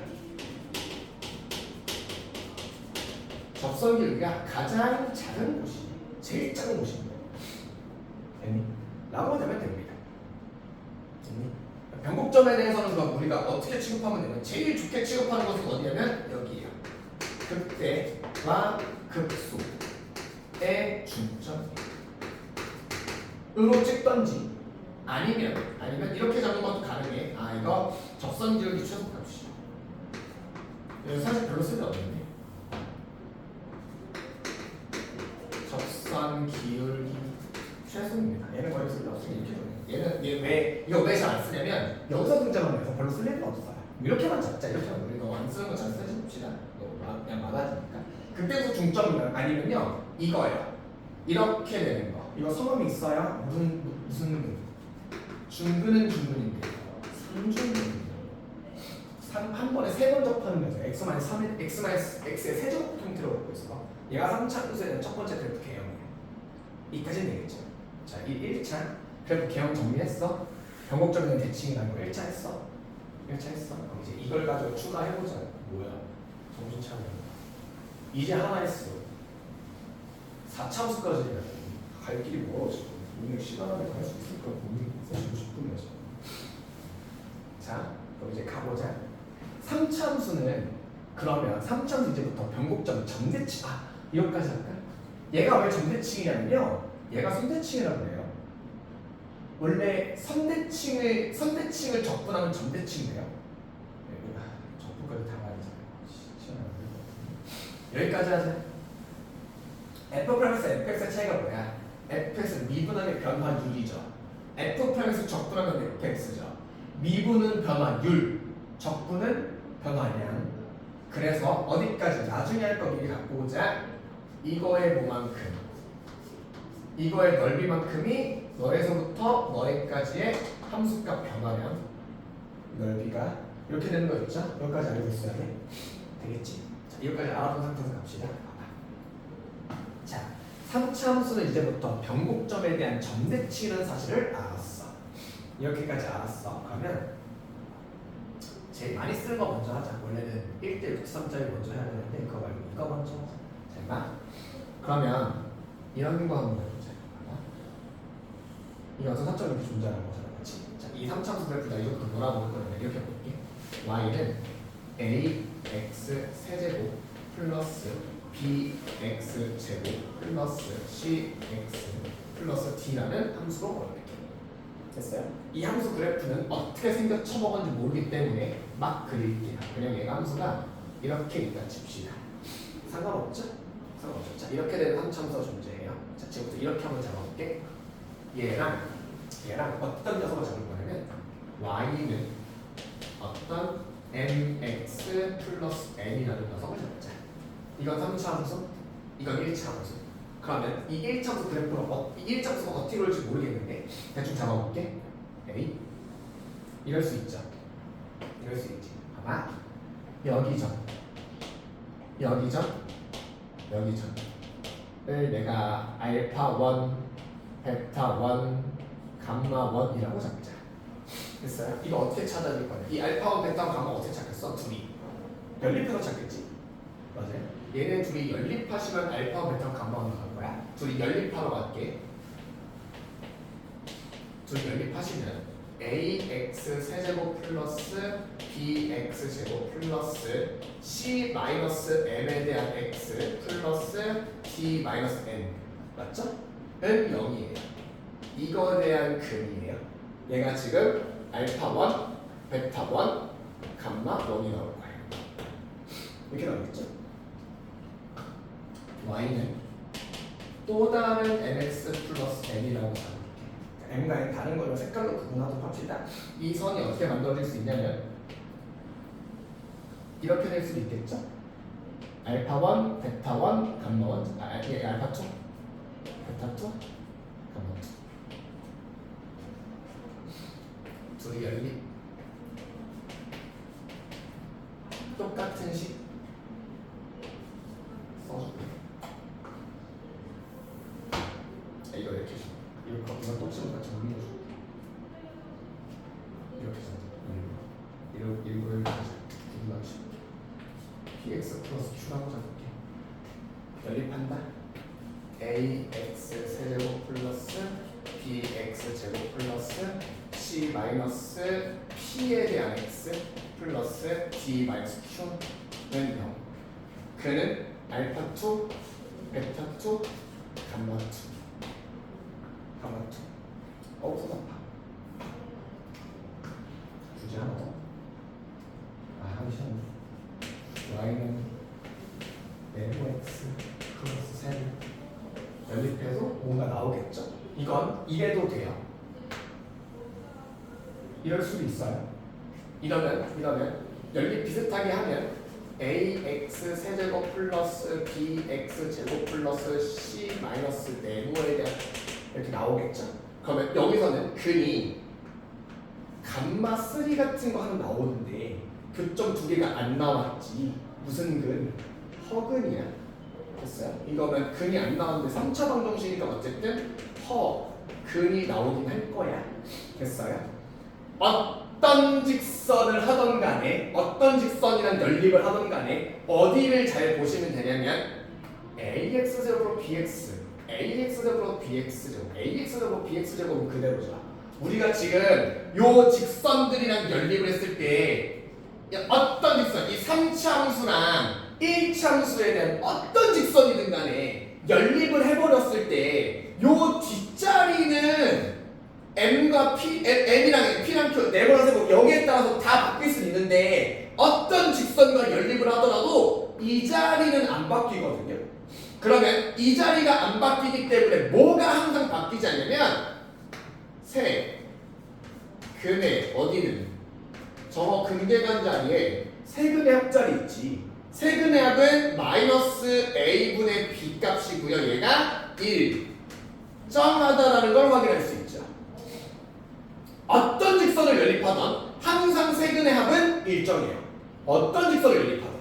가장 작은 곳이 제일 작은 곳입니다. 됐니? 라고 하면 됩니다. 됐니? 변곡점에 대해서는 우리가 어떻게 취급하면 되냐면 제일 좋게 취급하는 것은 어디냐면 여기에요. 극대와 극소의 중점으로 찍던지 아니면 이렇게 잡는 것도 가능해. 이거 접선 기울기 최소값이죠. 사실 별로 쓸데 없는데 접선 기울기 최소입니다. 얘는 거의 쓸데 없으면 이렇게 얘는 이거 왜 잘 안 쓰냐면 여기서 등장하는 거 별로 쓸 일은 없어요. 이렇게만 잡자. 이렇게 하면 우리 너무 안 쓰는 거 잘 쓰지 봅시다. 너무 그냥 많아지니까. 그때부터 중점이면 아니면요 이거예요. 이렇게 되는 거. 이거 성함이 있어요. 무슨 중근은 중근인데 3중근입니다. 한 번에 3번 접하는 거죠. x-x의 세제곱 형태로 갖고 있어. 얘가 3차함수의 첫 번째 그래프 개형이에요. 이까지는 되겠죠. 자, 이 1차 그래프 개형 정리했어. 변곡점에 대한 대칭이라는 거 1차 했어. 그럼 이제 이걸 가지고 추가해보자. 뭐야? 정신 차려. 이제 하나 했어. 4차함수까지 갈 길이 멀어 지금. 오늘 시간 안에 갈 수 있을까 고민해서 지금 10분이야 지금. 자, 그럼 이제 가보자. 3차함수는 그러면 3차함수 이제부터 변곡점 점대칭 이것까지 할까? 얘가 왜 점대칭이냐면요, 얘가 선대칭이라고 해요. 원래 선대칭을 적분하면 점대칭이에요. 적분까지 다 말이잖아요. 여기까지 하자. f', fx의 차이가 뭐야? fx는 미분하면 변화율이죠. f', 적분하면 fx죠. 미분은 변화율, 적분은 변화량. 그래서 어디까지 나중에 할 거 미리 갖고 오자. 이거의 뭐만큼, 이거의 넓이만큼이 너에서부터 너에까지의 함수값 변화량 넓이가 이렇게 되는 거 있죠? 여기까지 알고 있어야 돼. 되겠지? 자, 여기까지 알아본 상태에서 갑시다. 봐봐. 자, 3차 함수는 이제부터 변곡점에 대한 점대치라는 사실을 알았어. 이렇게까지 알았어. 그러면 제일 많이 쓰는 거 먼저 하자. 원래는 1대 루트 3짜리 먼저 해야 되는데 그거 말고 이거 먼저 하자. 자, 그러면 이런 거 한번 해보자. 이거 어떤 사점이 이렇게 존재하는 거잖아. 그렇지? 자, 이 3차 함수 그래프가 이것도 몰아보는 거는 이렇게 볼게. y는 ax 세제곱 플러스 bx 제곱 플러스 cx 플러스 d라는 함수로 걸어낼게. 됐어요? 이 함수 그래프는 어떻게 생겨 쳐먹은지 모르기 때문에 막 그릴게요. 그냥 얘가 함수가 이렇게 있다 칩시다. 상관없죠? 상관없죠. 자, 이렇게 되는 함수가 존재해요. 자, 지금부터 이렇게 한번 잡아볼게. 얘랑 어떤 녀석을 잡을 거냐면 y는 어떤 mx 플러스 n이라는 녀석을 잡자. 이건 3차 함수, 이건 1차 함수. 그러면 이 1차 함수 그래프로 이 1차 함수가 어떻게 올지 모르겠는데 대충 잡아볼게. A 이럴 수 있죠. 이럴 수 있지. 봐봐. 여기전 여기전을 내가 알파 1, 베타 1, 감마 1이라고 잡자. 됐어요? 이거 어떻게 찾아낼 거냐? 이 알파 1, 베타 1, 감마 어떻게 찾겠어? 둘이 연립해서 찾겠지. 맞아요? 얘네 둘이 연립하시면 알파 1, 베타 1, 감마 1이 나올 거야. 둘이 연립하러 갈게. 둘이 연립하시면 ax 세제곱 플러스 bx 제곱 플러스 c 마이너스 m에 대한 x 플러스 d 마이너스 n 맞죠? 는 0이에요. 이거에 대한 근이에요. 얘가 지금 알파 1, 베타 1, 감마 1이 나올 거예요. 이렇게 나오겠죠? y는 또 다른 mx 플러스 n이라고 잡을게. m과 n 다른 걸로 색깔로 구분하도록 합시다. 이 선이 어떻게 만들어질 수 있냐면 이렇게 될 수도 있겠죠? 알파 1, 베타 1, 감마 1, 알파 2, 베타 2, 감마 2. 둘이 연립. 똑같은 식 써줄게. 이거 이렇게 줘. 이거 똑같이 같이 올려줄게. 이렇게 줘. 이거 px 플러스 q라고 잡을게. 연립한다. ax 세제곱 플러스 bx 제곱 플러스 c 마이너스 p에 대한 x 플러스 d 마이너스 q는 0. 그는 알파 2, 베타 2, 감마 2. 감마 2. 손 아파. 주제 하나 더. 하기 싫네. y는 x 플러스 3 연립해서 뭔가 나오겠죠. 이건 이래도 돼요. 이럴 수도 있어요. 이러면 연립 비슷하게 하면 ax 세제곱 플러스 bx 제곱 플러스 c 마이너스 네모에 대한 이렇게 나오겠죠. 그러면 여기서는 근이 감마 3 같은 거 하나 나오는데 교점 두 개가 안 나왔지. 무슨 근? 허근이야. 됐어요? 이거는 근이 안 나왔는데 3차 방정식이니까 어쨌든 근이 나오긴 할 거야. 됐어요? 어떤 직선을 하던 간에 어떤 직선이랑 연립을 하던 간에 어디를 잘 보시면 되냐면 ax 제곱 bx ax 제곱 bx 제곱 ax 제곱 bx 제곱은 그대로죠. 우리가 지금 요 직선들이랑 연립을 했을 때 어떤 직선, 이 3차 함수랑 1차 함수에 대한 어떤 직선이든 간에 연립을 해버렸을 때 요 뒷자리는 m과 m이랑 p랑 q 네모랑 세모 여기에 따라서 다 바뀔 수 있는데 어떤 직선과 연립을 하더라도 이 자리는 안 바뀌거든요. 그러면 이 자리가 안 바뀌기 때문에 뭐가 항상 바뀌지 않냐면 근의 어디는 저거 근대간 자리에 세근의 합자리 있지. 세근의 합은 마이너스 a분의 b 값이고요. 얘가 1점하다라는 걸 확인할 수 있죠. 어떤 직선을 연립하던 항상 세근의 합은 일정이에요. 어떤 직선을 연립하던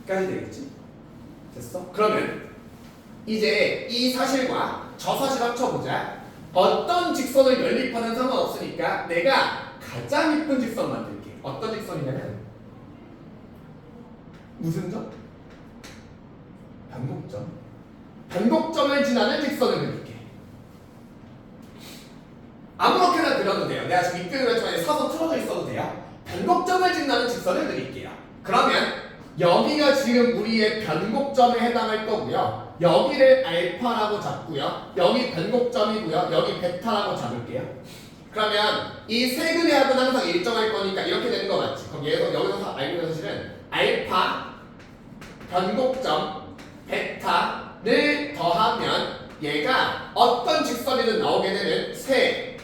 까지 되겠지? 됐어? 그러면 이제 이 사실과 저 사실 합쳐보자. 어떤 직선을 연립하는 상관없으니까 내가 가장 이쁜 직선 만들게. 어떤 직선이냐면 무슨 점? 변곡점. 변곡점을 지나는 직선을 그릴게. 아무렇게나 그려도 돼요. 내가 지금 이끌 그렸지만 사서 틀어져 있어도 돼요. 변곡점을 지나는 직선을 그릴게요. 그러면 여기가 지금 우리의 변곡점에 해당할 거고요. 여기를 알파라고 잡고요. 여기 변곡점이고요. 여기 베타라고 잡을게요. 그러면 이 세근의 합은 항상 일정할 거니까 이렇게 되는 거 맞지? 그럼 여기서 알고 있는 사실은 알파 변곡점 베타를 더하면 얘가 어떤 직선이든 나오게 되는 세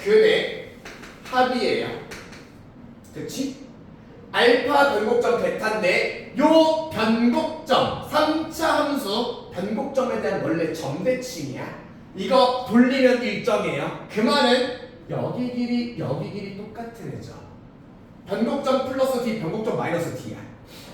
근의 합이에요. 그치? 알파 변곡점 베타인데 요 변곡점 3차 함수 변곡점에 대한 원래 점대칭이야. 이거 돌리면 일정이에요. 그 말은 여기 길이 똑같은 애죠. 변곡점 플러스 d 변곡점 마이너스 d야.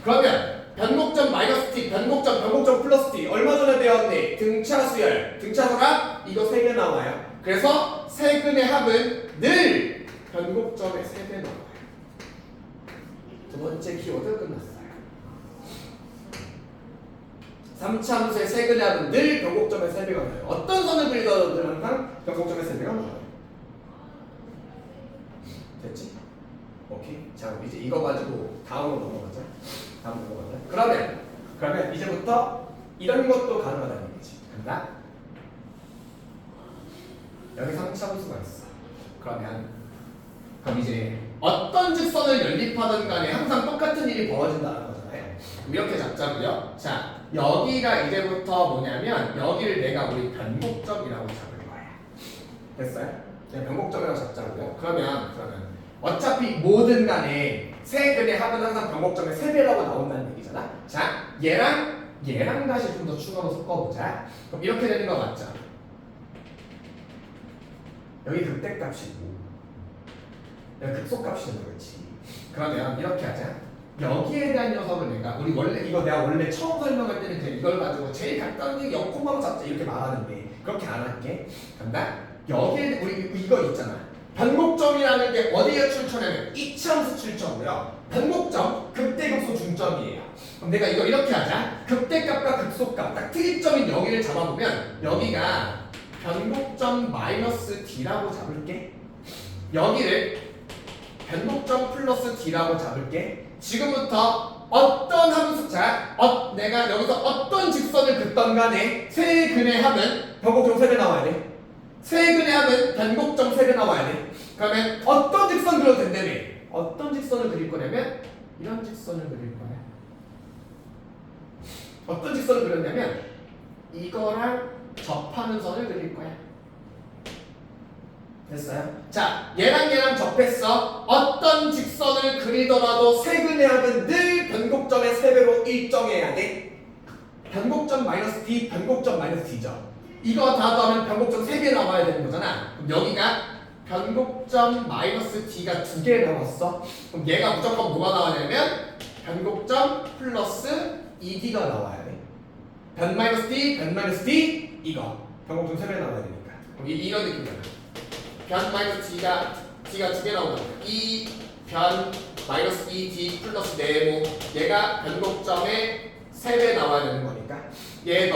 그러면 변곡점 마이너스 t 변곡점 플러스 t 얼마 전에 배웠니? 등차수열 등차수랍 이거 3개 나와요. 그래서 세근의 합은 늘 변곡점의 3배 나와요. 두 번째 키워드 끝났어요. 3차 함수의 세근의 합은 늘 변곡점의 3배가 나와요. 어떤 선을 그리더라도 항상 변곡점의 3배가 나와요. 됐지? 오케이. 자, 이제 이거 가지고 다음으로 넘어가자. 그러면 이제부터 이런 것도 가능하다는 얘기지. 간다. 여기 3차 함수가 있어. 그럼 이제 어떤 직선을 연립하든 간에 항상 똑같은 일이 벌어진다는 거잖아요. 이렇게 잡자고요. 자, 여기가 이제부터 뭐냐면 여기를 내가 우리 변곡점이라고 잡을 거야. 됐어요? 그냥 변곡점이라고 잡자고요. 그러면 어차피 뭐든 간에 세근의 합은 항상 변곡점의 3배라고 나온다는 얘기잖아. 자, 얘랑 다시 좀 더 추가로 섞어보자. 그럼 이렇게 되는 거 맞죠? 여기 극대값이고 여기 극소값이 되는 거지. 그러면 이렇게 하자. 여기에 대한 녀석을 내가 내가 원래 처음 설명할 때는 그냥 이걸 가지고 제일 간단한 게 0콤마로 잡자 이렇게 말하는데 그렇게 안 할게. 간다. 여기에 우리 이거 있잖아. 변곡점이라는 게 어디에 출처냐면 이차함수 출처고요. 변곡점 극대극소 중점이에요. 그럼 내가 이거 이렇게 하자. 극대값과 극소값 딱 특이점인 여기를 잡아보면 여기가 변곡점 마이너스 d라고 잡을게. 여기를 변곡점 플러스 d라고 잡을게. 지금부터 어떤 함수 내가 여기서 어떤 직선을 긋던 간에 세 근의 합은 변곡점 3배 나와야 돼. 세 근의 합은 변곡점 3배 나와야 돼. 그러면 어떤 직선 그려도 된다며. 어떤 직선을 그릴 거냐면 이런 직선을 그릴 거야. 어떤 직선을 그렸냐면 이거랑 접하는 선을 그릴 거야. 됐어요? 자, 얘랑 접했어. 어떤 직선을 그리더라도 세근의 합은 늘 변곡점의 3배로 일정해야 돼. 변곡점 마이너스 d, 변곡점 마이너스 d죠. 이거 다 더하면 변곡점 3개 나와야 되는 거잖아. 그럼 여기가 변곡점 마이너스 d가 2개 나왔어. 그럼 얘가 무조건 뭐가 나와냐면 변곡점 플러스 2d가 나와야 돼. 변 마이너스 d 이거 변곡점 3배 나와야 되니까. 그럼 이런 느낌이잖아. 변 마이너스 d가 2개 나오거든. 이 변 마이너스 2d 플러스 네모 얘가 변곡점의 3배 나와야 되는 거니까 얘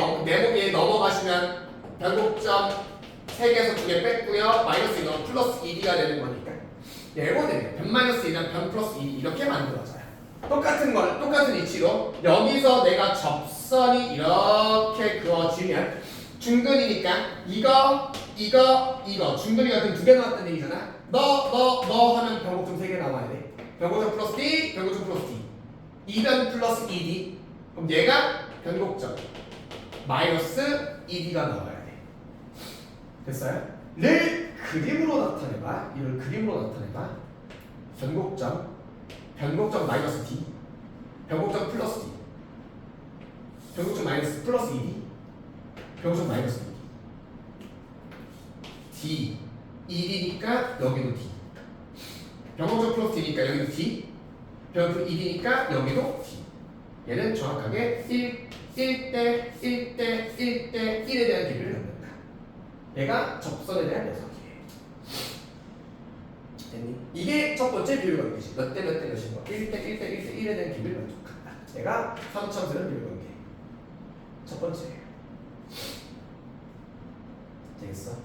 넘어가시면 변곡점 3개에서 2개 뺐고요. 마이너스 2는 플러스 2d가 되는 거니까 얘거든요. 변 마이너스 2는 변 플러스 2 이렇게 만들어져요. 똑같은 위치로 여기서 내가 접선이 이렇게 그어지면 중근이니까 이거 중근이가 그럼 2개 나왔다는 얘기잖아. 너 하면 변곡점 3개 나와야 돼. 변곡점 플러스 D, 변곡점 플러스 D 2변 플러스 2D. 그럼 얘가 변곡점 마이너스 2D가 나와야 돼. 됐어요? 를 그림으로 나타내봐. 이걸 그림으로 나타내봐. 변곡점 마이너스 D 변곡점 플러스 D, 변곡점 마이너스 플러스 2D, 변곡점 마이너스 2D, D, 1이니까 여기도 D, 변곡점 플러스 D니까 여기도 D, 변곡점 1이니까 여기도 D. 얘는 정확하게 1대 1대 1대 1에 대한 길이를 갖는다. 얘가 접선에 대한 녀석이에요. 됐니? 이게 첫 번째 비율관계식. 몇 대 몇 대 몇인 거? 1대 1대 1대 1에 대한 길이를 만족한다. 얘가 3차원의 비율관계. 첫 번째예요. 되겠어?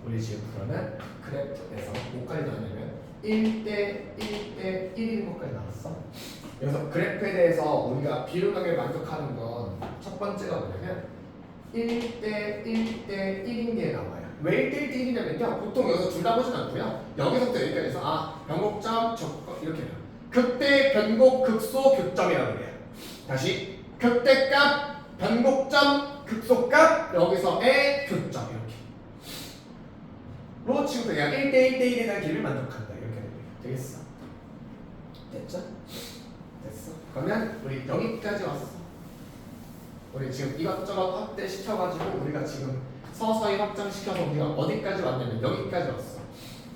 우리 지금 그러면 그래프에서 뭐까지 나왔냐면 1대 1대 1인 것까지 나왔어. 그래서 그래프에 대해서 우리가 비율관계를 만족하는 건 첫 번째가 뭐냐면 1대 1대 1인 게 나와요. 왜 1대 1대 1이냐면요. 보통 여기서 둘 다 보진 않고요. 여기서부터 여기까지 해서 변곡점 이렇게 해요. 극대 변곡 극소 교점이라고 해요. 다시 극대값 변곡점 극소값 여기서의 교점 이렇게. 로 지금 그냥 1대 1대 1에 대한 길을 만족한다. 이렇게 되겠어. 됐죠? 됐어. 그러면 우리 여기까지 왔어. 우리 지금 이것저것 확대시켜가지고 우리가 지금 서서히 확장시켜서 우리가 어디까지 왔냐면 여기까지 왔어.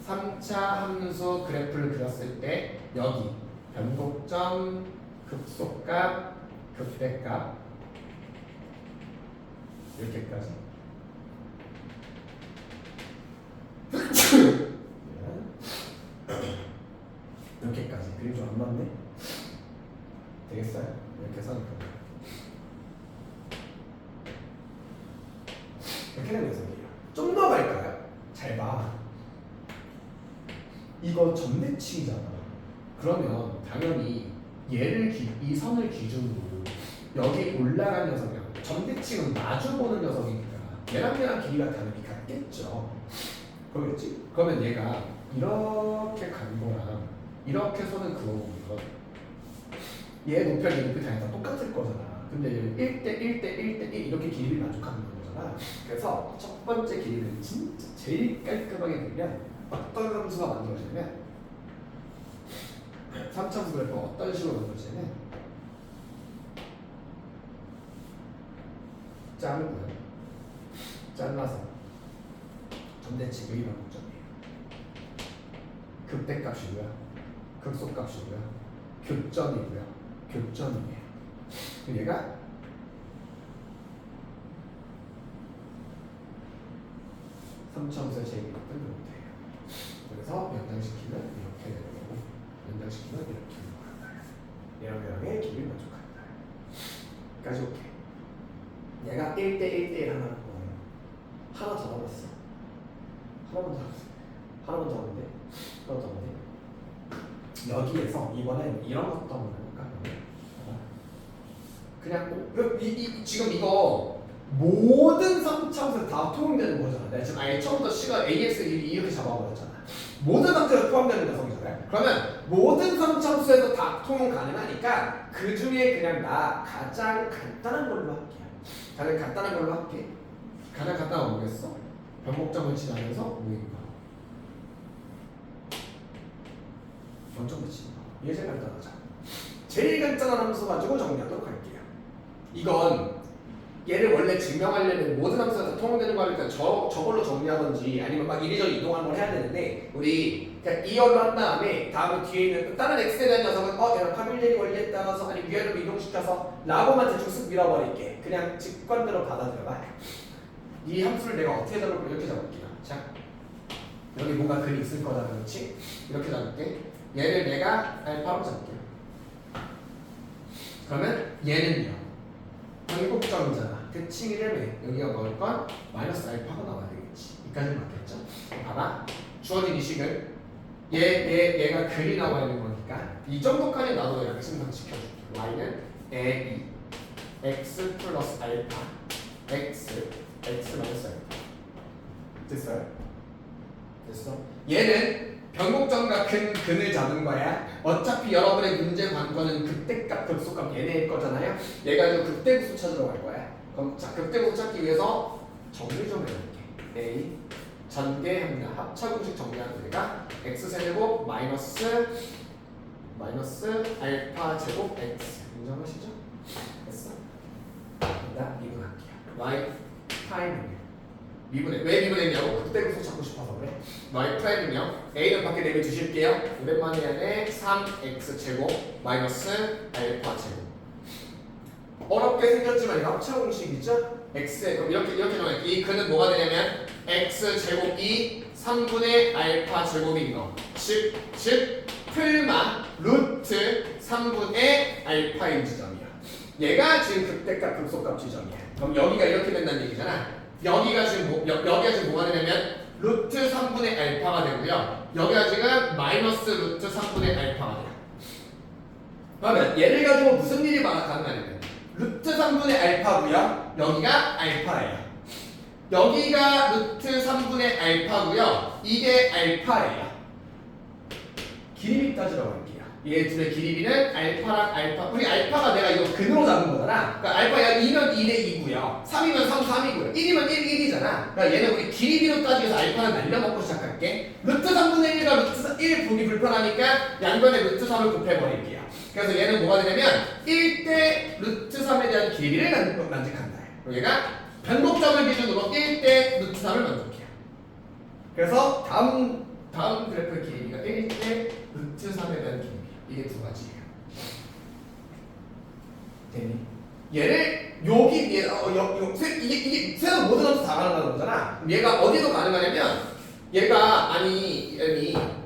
3차 함수 그래프를 그렸을 때 여기 변곡점, 극소값, 극대값 이렇게까지 이렇게까지. 그림 좀 안 맞네? 되겠어요? 이렇게 해서 이렇게 되는 녀석이에요. 좀 더 갈까요? 잘 봐. 이거 점대칭이잖아. 그러면 당연히 이 선을 기준으로 여기 올라간 녀석이랑 점대칭은 마주보는 녀석이니까 얘랑 길이가 당연히 같겠죠. 그러겠지? 그러면 얘가 이렇게 간 거랑 이렇게 선을 그어보면 얘 높이랑 얘 높이 당연히 다 똑같을 거잖아. 근데 1대 1대 1대 1 이렇게 길이를 만족하는 거잖아. 그래서 첫 번째 길이는 진짜 제일 깔끔하게 그리면 어떤 함수가 만들어지냐면 3차함수 그래프가 어떤 식으로 만들어지냐면 자르고요. 잘라서 점대칭 여기 반복점이에요. 극대값이고요. 극소값이고요. 교점이고요. 교점이에요. 얘가 삼차함수의 제일 높은 형태예요. 그래서 연장시키면 이렇게 되는 거고 연장시키면 이렇게 되는 거예요. 얘랑 길이를 만족한다. 까지 오케이. 얘가 1대 1대 1 하나 거예요. 하나 더 남았어. 하나만 더 남았어. 하나만 더 남았는데 하나 더 남았는데 여기에서 이번엔 이런 것도 한번 해볼까? 그냥 지금 이거 모든 3차원에서 다 포함되는 거잖아. 내가 지금 아예 처음부터 C가 AX 이렇게 잡아버렸잖아. 모든 상태에서 포함되는 녀석이잖아요. 그러면 모든 3차원에서 다 통용 가능하니까 그 중에 그냥 나 가장 간단한 걸로 할게요. 가장 간단한 걸로 할게. 가장 간단한 거 뭐겠어? 변곡점을 지나면서 모이는 거. 원점 붙이는 거. 이게 제일 간단하죠. 제일 간단한 함수 가지고 정리하도록 할게요. 이건 얘를 원래 증명하려면 모든 함수가 다 통용되는 거니까 저걸로 정리하든지 아니면 막 이리저리 이동하는 걸 해야 되는데 우리 그냥 이열로 한 다음에 뒤에 있는 다른 x에 대한 녀석은 얘랑 파밀리리 원리에 따라서 아니면 위아래로 이동시켜서 라고만 대충 쓱 밀어버릴게. 그냥 직관대로 받아들여봐. 이 함수를 내가 어떻게 잡을까? 이렇게 잡을게요. 자, 여기 뭔가 글이 있을 거다 그렇지? 이렇게 잡을게. 얘를 내가 알파로 잡을게요. 그러면 얘는요. 변곡점이잖아. 대칭이라며 여기가 먹을 건 마이너스 알파가 나와야 되겠지. 여기까지 맞겠죠? 봐봐. 주어진 이 식을 얘가 글이 나와 있는 거니까 이 정도까지 나도 양심상 지켜줄게. y는 a x 플러스 알파 x 마이너스 알파. 됐어요? 됐어? 얘는 변곡점과 근을 잡은 거야. 어차피 여러분의 문제 관건은 극대값, 극소값 얘네일 거잖아요. 얘가 지금 극대극소 찾으러 갈 거야. 그럼 자, 극대극소 찾기 위해서 정리 좀 해볼게. A 전개합니다. 합차공식 정리하는 우리가 x 세제곱 마이너스 마이너스 알파 제곱 x 인정하시죠? 됐어. 나 미분할게요. y 프라임이면 미분해. 왜 미분했냐고 그때 계속 찾고 싶어서 그래. y 프라임이면 a는 밖에 내려주실게요. 오랜만에 안에 3x 제곱 마이너스 알파 제곱. 어렵게 생겼지만 이거 합차 공식이죠? x 그럼 이렇게 정할게. 이 근은 뭐가 되냐면 x 제곱이 3분의 알파 제곱인 거. 즉 풀마 루트 3분의 알파인 지점이야. 얘가 지금 극대값 극소값 지점이야. 그럼 여기가 이렇게 된다는 얘기잖아. 여기가 지금 뭐가 되냐면 루트 3분의 알파가 되고요. 여기가 지금 마이너스 루트 3분의 알파가 돼요. 그러면 얘를 가지고 무슨 일이 가능하냐면 루트 3분의 알파고요. 여기가 알파예요. 여기가 루트 3분의 알파고요. 이게 알파예요. 길이비 따지러 갈게요. 얘 둘의 길이비는 알파랑 알파. 우리 알파가 내가 이거 근으로 잡은 거잖아. 그러니까 알파가 2면 2대 2고요. 3이면 3, 3이고요. 1이면 1, 1이잖아. 그러니까 얘는 우리 길이비로 따지기 위해서 알파는 날려먹고 시작할게. 루트 3분의 1과 루트 1 보기 불편하니까 양변에 루트 3을 곱해버릴게요. 그래서 얘는 뭐가 되냐면 1대 루트 3에 대한 길이를 만족한다. 그리고 얘가 변곡점을 기준으로 1대 루트 3을 만족해요. 그래서 다음 그래프의 길이가 1대 루트 3에 대한 길이. 이게 두 가지예요. 됐니? 얘를 여기 이게 세상 모든 함수 다 가능하는 거잖아. 얘가 어디도 가능하냐면 얘가 아니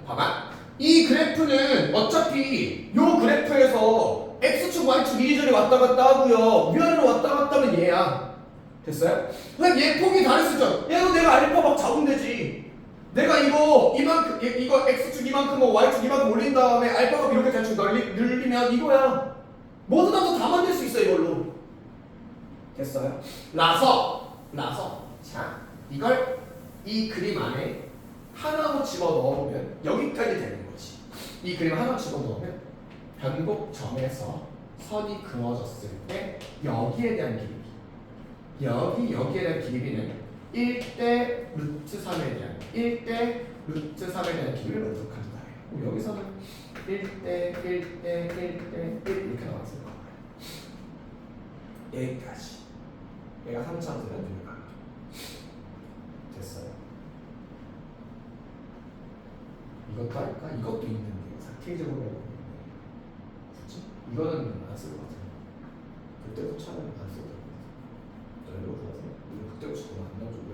봐봐. 이 그래프는 어차피 요 그래프에서 x축 y축 이리저리 왔다 갔다 하고요. 위아래로 왔다 갔다 하면 얘야. 됐어요? 그냥 얘 폭이 다르시죠? 얘도 내가 알파 막 잡으면 되지. 내가 이거 x축 이만큼 y축 이만큼 올린 다음에 알파가 이렇게 대충 늘리면 이거야. 모든 함수 다 만들 수 있어 이걸로. 됐어요? 라서 자 이걸 이 그림 안에 하나로 집어 넣으면 여기까지 되는 거지. 이 그림 하나 집어 넣으면 변곡점에서 선이 그어졌을 때 여기에 대한 길이 여기에 대한 길이는 1대 루트 3에 대한 1대 루트 3에 대한 길이를 만족한다. 여기서는 1대 1대 1대 1 이렇게 나왔을 거예요. 여기까지. 얘가 3차원이라는 비율가. 됐어요. 이것도 할까? 이것도 있는데 사케이적으로 해보면 굳이? 이거는 안 쓸 것 같아요. 그때도 차는 안 쓸 것 같아요. 저희도 그래서 이거 그때도 저도 안 나오죠. 왜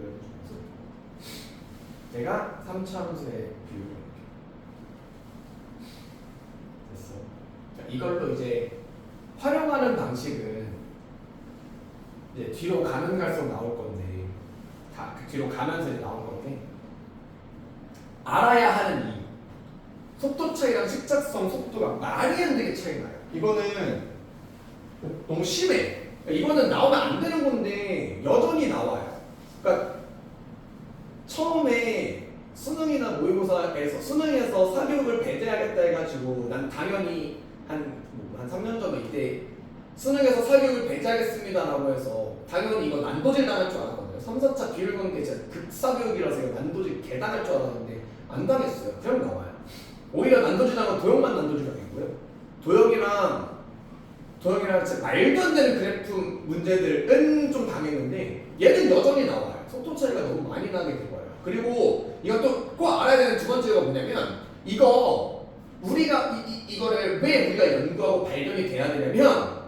내가 3차원수의 비율을 이렇게 됐어. 자, 이걸로 이제 활용하는 방식은 이제 뒤로 가면 갈수록 나올 건데 다 뒤로 가면서 이제 나올 건데 알아야 하는 이유. 속도 차이랑 식작성 속도가 말이 안 되게 차이 나요. 이거는 너무 심해. 이거는 나오면 안 되는 건데 여전히 나와요. 그러니까 처음에 수능이나 모의고사에서 수능에서 사교육을 배제하겠다 해가지고 난 당연히 한 3년 전에 이때 수능에서 사교육을 배제하겠습니다라고 해서 당연히 이거 난도질 당할 줄 알았거든요. 3, 4차 비율 관계 진짜 극사교육이라서 이거 난도질 개당할 줄 알았는데 안 당했어요. 그냥 나와요. 오히려 난도질 당한 도형만 난도질 당했고요. 도형이랑 진짜 말도 안 되는 그래프 문제들은 좀 당했는데 얘는 여전히 나와요. 속도 차이가 너무 많이 나게 되고요. 그리고 이것도 꼭 알아야 되는 두 번째가 뭐냐면 이거 우리가 이거를 왜 우리가 연구하고 발견이 돼야 되냐면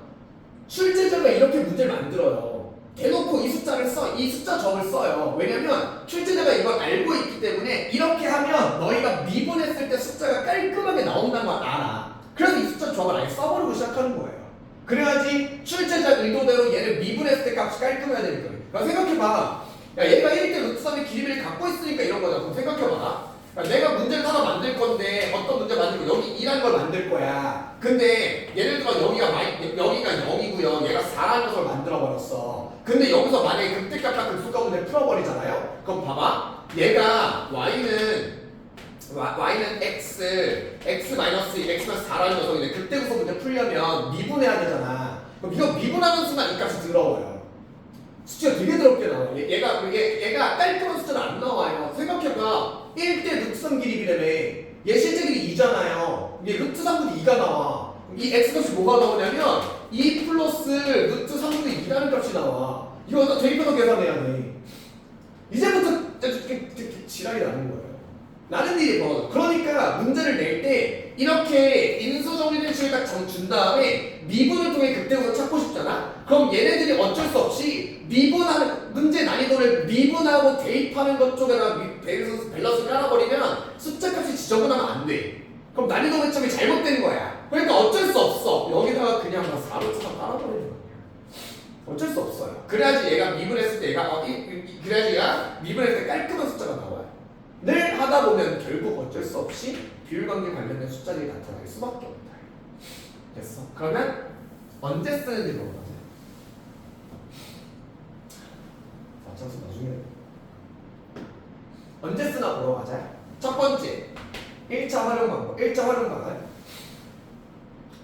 출제자가 이렇게 문제를 만들어요. 대놓고 이 숫자를 이 숫자 적을 써요. 왜냐면 출제자가 이걸 알고 있기 때문에 이렇게 하면 너희가 미분했을 때 숫자가 깔끔하게 나온다는 걸 알아. 그래서 이 숫자 적을 아예 써버리고 시작하는 거예요. 그래야지 출제자 의도대로 얘를 미분했을 때 값이 깔끔해야 되니까. 그러니까 생각해봐. 야, 얘가 1대 루트 3의 길이를 갖고 있으니까 이런 거잖아. 그럼 생각해봐라. 그러니까 내가 문제를 하나 만들 건데 어떤 문제 만들고 여기 2라는 걸 만들 거야. 근데 예를 들어 여기가 0이고요. 얘가 4라는 걸 만들어버렸어. 근데 여기서 만약에 극대값과 극소값 문제를 풀어버리잖아요. 그럼 봐봐. 얘가 y는 x-4라는 녀석인데 극대극소 문제 풀려면 미분해야 되잖아. 그럼 이거 미분하는 순간 이 값이 더러워요. 숫자가 되게 더럽게 나와요. 얘가 깔끔한 숫자는 안 나와요. 생각해봐. 1대 루트 3 길이라며 얘 실제 길이 2잖아요. 이게 루트 3분의 2가 나와. 이 x값이 뭐가 나오냐면 2 플러스 루트 3분의 2라는 값이 나와. 이거 다 대입해서 계산해야 돼. 이제부터 지랄이 나는 거예요. 나는 일이 벌어져. 그러니까 문제를 낼 때 이렇게 인수정리된 식을 딱 준 다음에 미분을 통해 극대우를 찾고 싶잖아. 그럼 얘네들이 어쩔 수 없이 미분하는 문제 난이도를 미분하고 대입하는 것 쪽에다 밸런스 깔아버리면 숫자 값이 지저분하면 안 돼. 그럼 난이도 배점이 잘못된 거야. 그러니까 어쩔 수 없어. 여기다가 그냥 4루트 3 깔아버리는 거야. 어쩔 수 없어요. 그래야지 얘가 미분했을 때 얘가 그래야지 얘가 미분했을 때 깔끔한 숫자가 나와요. 늘 하다 보면 결국 어쩔 수 없이 비율관계 관련된 숫자들이 나타날 수밖에 없다. 됐어. 그러면 언제 쓰는지 물어보자. 맞춰서 나중에 언제 쓰나 보러 가자. 첫 번째 1차 활용 방법. 1차 활용 방안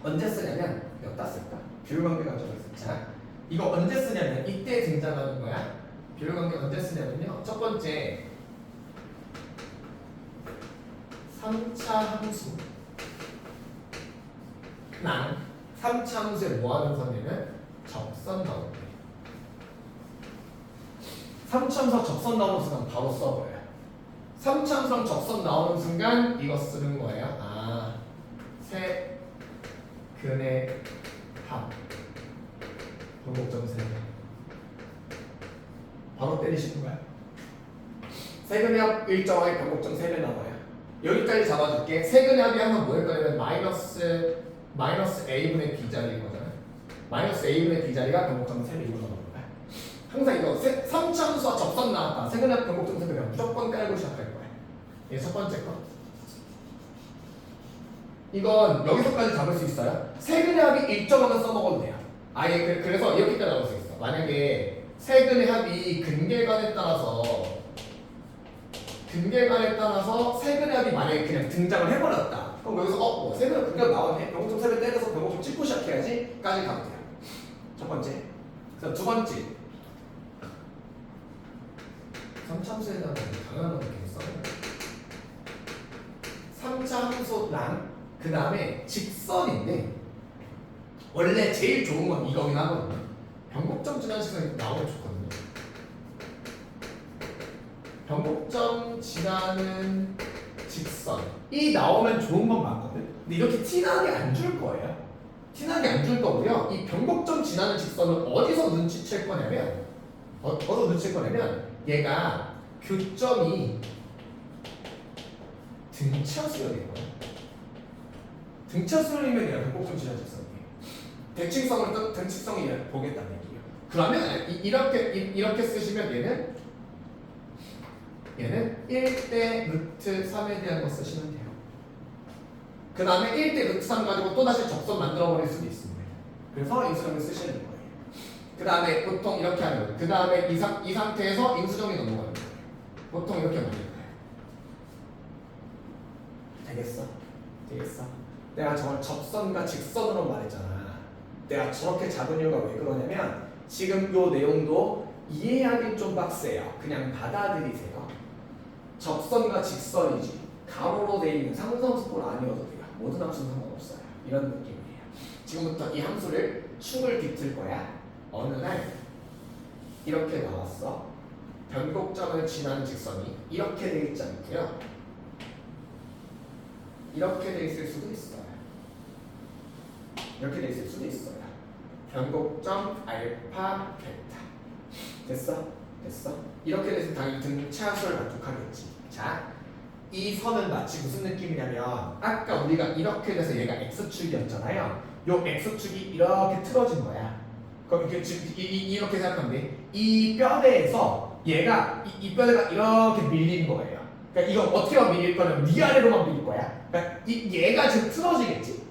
언제 쓰냐면 여기다 쓸까? 비율관계 가져가 있어. 자, 이거 언제 쓰냐면 이때 등장하는 거야. 비율관계 언제 쓰냐면요. 첫 번째 3차 함수. 난 3차 함수에 뭐 하는 선이면 접선 나올 때. 3차 함수랑 접선 나오는 순간 바로 써버려요. 3차 함수랑 접선 나오는 순간 이거 쓰는 거예요. 아, 세 근의 합. 변곡점 세. 바로 때리시는 거야. 세근의 합 일정하게 변곡점 3배 나와요. 여기까지 잡아줄게. 세근의 합이 항상 뭐일 거냐면 마이너스 a분의 b 자리인 거잖아. 마이너스 a분의 b 자리가 변곡점 3배 이거 나오는 거야. 항상 이거 3차 함수와 접선 나왔다. 세근의 합 변곡점 3배면 무조건 깔고 시작할 거야. 이게 첫 번째 거. 이건 여기서까지 잡을 수 있어요. 세근의 합이 일정하면 써먹어도 돼요. 아예 그래서 이렇게까지 나올 수 있어. 만약에 세근의 합이 근계간에 따라서 세근의 합이 만약에 그냥 등장을 해버렸다. 그럼 여기서 뭐 세근의 합 근계가 나왔네. 변곡점 3배 때려서 변곡점 찍고 시작해야지 까지 가면 돼요. 첫 번째. 그래서 두 번째 3차 함수에 대한 당연한 거 이렇게 써요. 3차 함수랑 그 다음에 직선인데 원래 제일 좋은 건 이거긴 하거든요. 변곡점 지나는 직선이 나오면 좋거든요. 변곡점 지나는 직선이 나오면 좋은 건 맞거든. 근데 이렇게 티나게 안 줄 거예요. 티나게 안 줄 거고요. 이 변곡점 지나는 직선을 어디서 눈치챌 거냐면 어디서 눈치챌 거냐면 얘가 교점이 등차수열인 거야. 등차수열이면 얘가 변곡점 지나는 직선이에요. 대칭성이 보겠다는 얘기예요. 그러면 이렇게 쓰시면 얘는 1대 루트 3에 대한 거 쓰시면 돼요. 그 다음에 1대 루트 3 가지고 또다시 접선 만들어버릴 수도 있습니다. 그래서 인수정리 쓰시는 거예요. 그 다음에 보통 이렇게 하는 거예요. 그 다음에 이 상태에서 인수정리 넘어가는 거예요. 보통 이렇게 만들 거예요. 되겠어? 내가 저걸 접선과 직선으로 말했잖아. 내가 저렇게 잡은 이유가 왜 그러냐면 지금 요 내용도 이해하기 좀 빡세요. 그냥 받아들이세요. 접선과 직선이지 가로로 돼 있는 상수함수꼴 아니어도 돼요. 모든 함수는 상관없어요. 이런 느낌이에요. 지금부터 이 함수를 축을 비틀 거야. 어느 날 이렇게 나왔어. 변곡점을 지나는 직선이 이렇게 돼 있지 않고요. 이렇게 돼 있을 수도 있어요. 이렇게 돼 있을 수도 있어요. 변곡점 알파 베타. 됐어? 이렇게 돼서 당연히 등차수를 만족하겠지. 자, 이 선은 마치 무슨 느낌이냐면 아까 우리가 이렇게 돼서 얘가 x축이었잖아요. 요 x축이 이렇게 틀어진 거야. 그럼 이렇게 생각하면 돼. 이 뼈대에서 얘가 이 뼈대가 이렇게 밀린 거예요. 그러니까 이거 어떻게만 밀릴 거냐면 위아래로만 밀릴 거야. 그러니까 얘가 지금 틀어지겠지.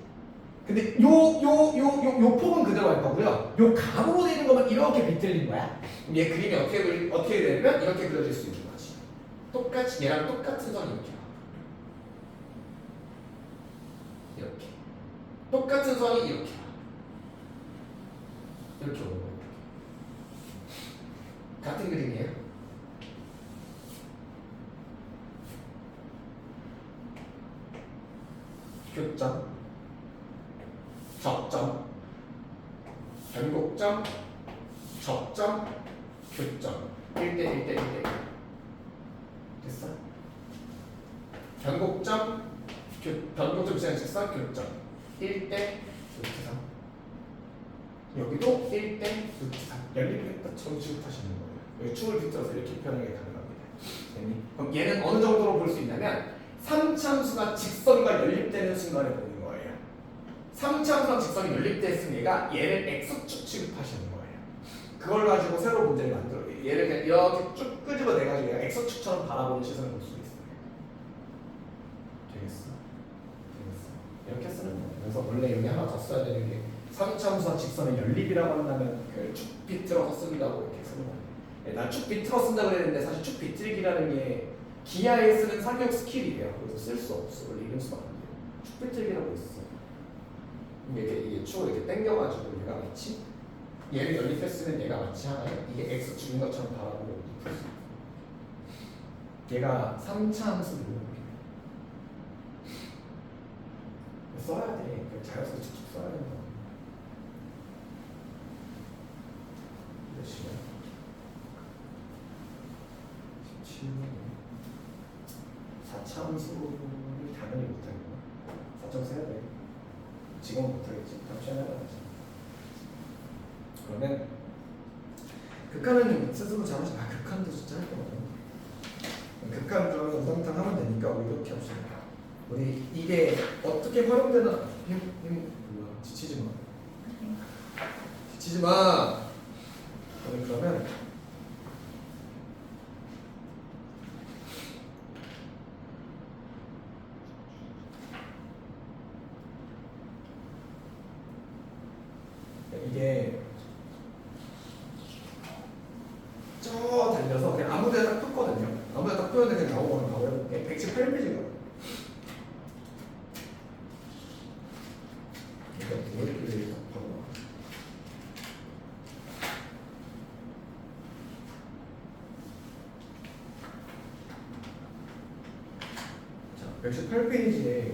근데 요 폭은 그대로 갈 거고요. 요 가로로 되는 거면 이렇게 비틀린 거야. 그럼 얘 그림이 어떻게 되면 이렇게 그려질 수 있는 거지. 똑같이 얘랑 똑같은 선이 이렇게 똑같은 선이 이렇게 오는 거예요. 같은 그림이에요. 교점, 접점, 변곡점, 접점, 교점 1대 1대 1대 됐어? 변곡점, 변곡점 지나는 직선 교점 1대 루트 3 여기도 1대 루트 3 연립했다처럼 취급하시는 거예요. 여기 축을 빗들어서 이렇게 표현하게 가능합니다. 그럼 얘는 어느 정도로 볼 수 있냐면 3차함수가 직선과 연립되는 순간에 보는 거예요. 3차함수랑 직선이 연립됐으면 얘를 X축 취급하시는 거예요. 그걸 가지고 새로 문제를 만들어요. 얘를 그냥 이렇게 쭉 끄집어내가지고 얘가 X축처럼 바라보는 시선을 볼 수 있어요. 되겠어? 이렇게 쓰는 거예요. 그래서 원래 여기 하나 더 써야 되는 게 3차함수와 직선의 연립이라고 한다면 그쭉 비틀어서 쓴다고 이렇게 쓰는 거예요. 나 쭉 비틀어 쓴다고 그랬는데 사실 쭉 비틀기라는 게 기하에 쓰는 사격 스킬이에요. 그래서 쓸 수 없어. 원래 이름 쓰면 안 돼요. 쭉 비틀기라고 있어. 이게 축을 이렇게 당겨가지고 얘가 마치 얘를 연립했으면 얘가 마치 하나요? 이게 X축인 것처럼 바라보고 풀 수 있어요. 얘가 3차 함수를 써야 돼. 자연스럽게 쭉쭉 써야 된다. 몇 시간? 17분. 4차 함수를 당연히 못하겠구나. 4점 써야 돼. 지금은 못하겠지. 다음 시간에 해봐야지. 그러면 극한은 스스로 잘하지 마. 극한도 진짜 할 거거든. 극한 그러면 우당탕 하면 되니까 우리 이렇게 합시다. 우리 이게 어떻게 활용되나 뭐야 지치지 마. 지치지 마. 그러면 이게 저 달려서 그냥 아무데나 딱 폈거든요. 아무데나 딱 폈는데 그냥 나오고 해볼게. 118페이지가 이렇게 자, 118페이지에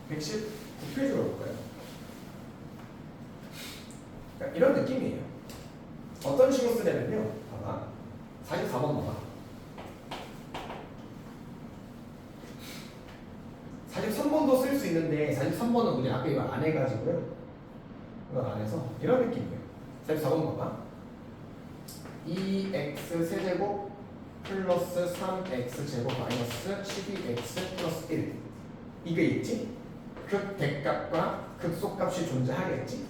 백 119페이지로 볼까요? 그러니까 이런 느낌이에요. 어떤 식으로 쓰냐면요. 봐봐. 44번 봐봐. 43번도 쓸 수 있는데 43번은 우리 앞에 이거 안 해가지고요. 이거 안 해서 이런 느낌이에요. 44번 봐봐. 2x 세제곱 플러스 3x 제곱 마이너스 12x 플러스 1 이게 있지? 극대값과 극소값이 존재하겠지?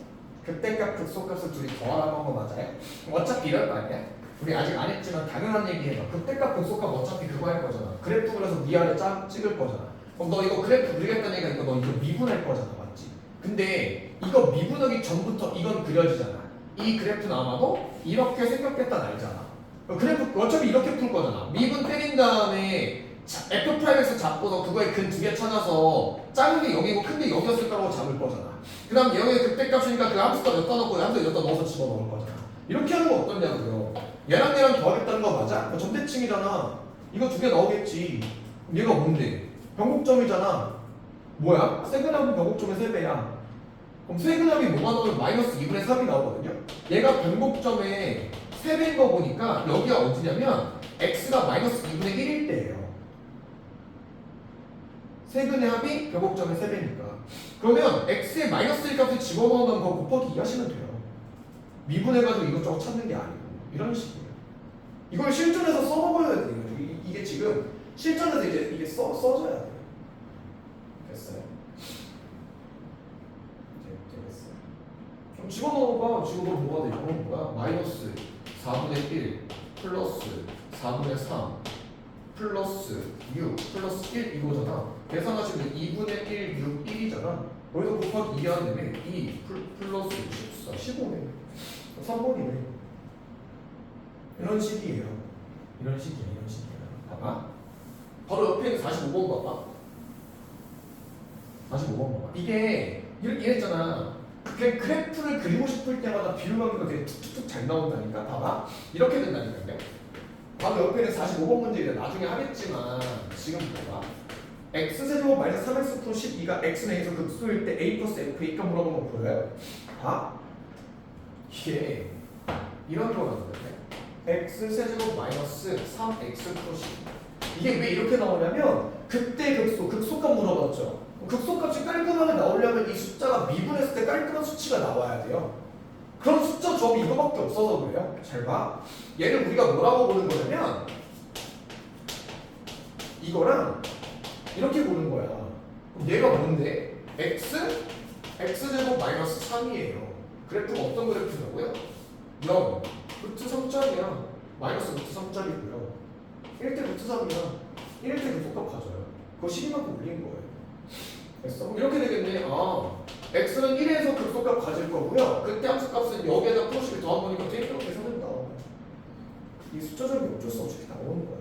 극대값, 극소값을 둘이 더하라고 한 거 맞아요? 어차피 이럴 거 아니야? 우리 아직 안 했지만 당연한 얘기예요. 극대값, 극소값 어차피 그거 할 거잖아. 그래프 그려서 위아래 찍을 거잖아. 그럼 너 이거 그래프 그리겠다는 얘기가 너 이거 미분할 거잖아. 맞지? 근데 이거 미분하기 전부터 이건 그려지잖아. 이 그래프는 아마도 이렇게 생겼겠다 알잖아. 그래프 어차피 이렇게 풀 거잖아. 미분 때린 다음에 F''에서 잡고서 그거에 근 두 개 찾아서 작은 게 여기고 큰 게 여기였을 거라고 잡을 거잖아. 그 다음 여기에 극대값이니까 그 함수값 여기다 넣고 함수 여기다 넣어서 집어넣을 거잖아. 이렇게 하는 거 어떠냐고요. 얘랑 얘랑 더하겠다는 거 맞아? 점대칭이잖아. 이거 두 개 나오겠지. 얘가 뭔데? 변곡점이잖아. 뭐야? 세근함은 변곡점의 3배야. 그럼 세근함이 뭐가 나오면 마이너스 2분의 3이 나오거든요. 얘가 변곡점의 3배인 거 보니까 여기가 어디냐면 x가 마이너스 2분의 1일 때예요. 세근의 합이 변곡점의 3배니까. 그러면 x의 마이너스 1 값을 집어넣으면 그거 곱하기 2 하시면 돼요. 미분해가지고 이것저것 찾는 게 아니고 이런 식이에요. 이걸 실전에서 써먹어야 돼요. 이게 지금 실전에서 이제 이게 써져야 돼요. 됐어요? 되겠어요. 그럼 집어넣어봐. 집어넣으면 뭐가 돼? 이건 뭐야? 마이너스 4분의 1 플러스 4분의 3 플러스 6 플러스 1 이거잖아. 계산하시면 2분의 1, 6, 1이잖아. 거기서 곱하기 2 하면 2 플러스 14, 15네. 3번이네. 이런 식이에요. 이런 식이에요. 봐봐. 바로 옆에 있는 45번 봐봐. 45번 봐봐. 이게 이랬잖아. 그냥 그래프를 그리고 싶을 때마다 비율관계가 되게 툭툭툭 잘 나온다니까. 봐봐. 이렇게 된다니까요. 바로 옆에 있는 45번 문제 나중에 하겠지만 지금 봐봐. x제곱 마이너스 3x 플러스 12가 x는 a에서 극소일 때 a 플러스 f니까 물어보는 거 보여요? 봐. 이게 이런 경우가 있는데 x세제곱 마이너스 3x 플러스 12 이게 왜 이렇게 나오냐면 그때 극소값 물어봤죠. 극소값이 깔끔하게 나오려면 이 숫자가 미분했을 때 깔끔한 수치가 나와야 돼요. 그런 숫자 조합이 이거밖에 없어서 그래요. 잘 봐. 얘를 우리가 뭐라고 보는 거냐면 이거랑 이렇게 보는 거야. 그럼 얘가 뭔데? x제곱 마이너스 3이에요. 그래프가 어떤 그래프냐고요? 0, 루트 3짜리야. 마이너스 루트 3짜리고요. 1대 루트 3이야. 1대 극소값 가져요. 그거 12만큼 올린 거예요. 됐어? 이렇게 되겠네. x는 1에서 극소값 가질 거고요. 그때 함수값은 여기에다 플러스를 더한 거니까 되게 이렇게 계산된다. 이 숫자적인 어쩔 수 없이 나오는 거야.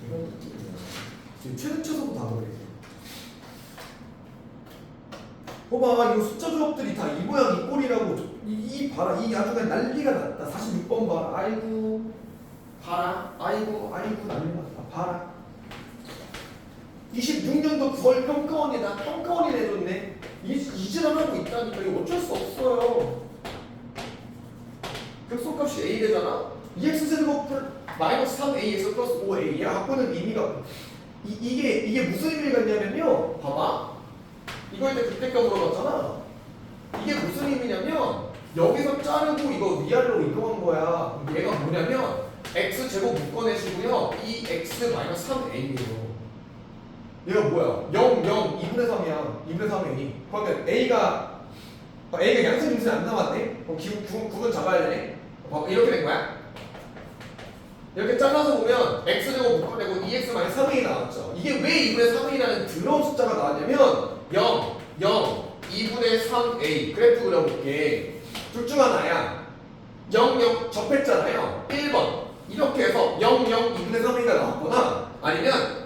이런 느낌이야. 지금 최근처서도 다 그래. 봐봐, 이거 숫자 조합들이 다 이 모양 이 꼴이라고. 이 봐라, 이 아주 그냥 난리가 났다. 46번 봐라. 아이고 봐라. 아이고 난리 났다. 봐라. 26년도 9월 평가원이다. 평가원이 내줬네. 이질을 하고 있다니까. 이거 어쩔 수 없어요. 극소값이 a 되잖아. 2x제곱 마이너스 3ax 플러스 5a야. 갖고는 의미가 이게 무슨 의미가 있냐면요. 봐봐. 이거 이제 그때까 물어봤잖아. 이게 무슨 의미냐면 여기서 자르고 이거 위아래로 이동한 거야. 얘가 뭐냐면 x제곱 묶어내시고요. 이 x 마이너스 3a예요. 얘가 뭐야? 0, 2분의 3이야. 2분의 3a. 그러면 a가 양수 중심이 안 남았네? 그럼 구분 잡아야 되네? 이렇게 된 거야? 이렇게 잘라서 보면 x제곱 묶어내고 2x 마이너스 3a 나왔죠. 이게 왜 2분의 3a라는 더러운 숫자가 나왔냐면 0, 2분의 3a 그래프 그려볼게. 둘 중 하나야. 0, 접했잖아요. 1번 이렇게 해서 0, 2분의 3a가 나왔거나 아니면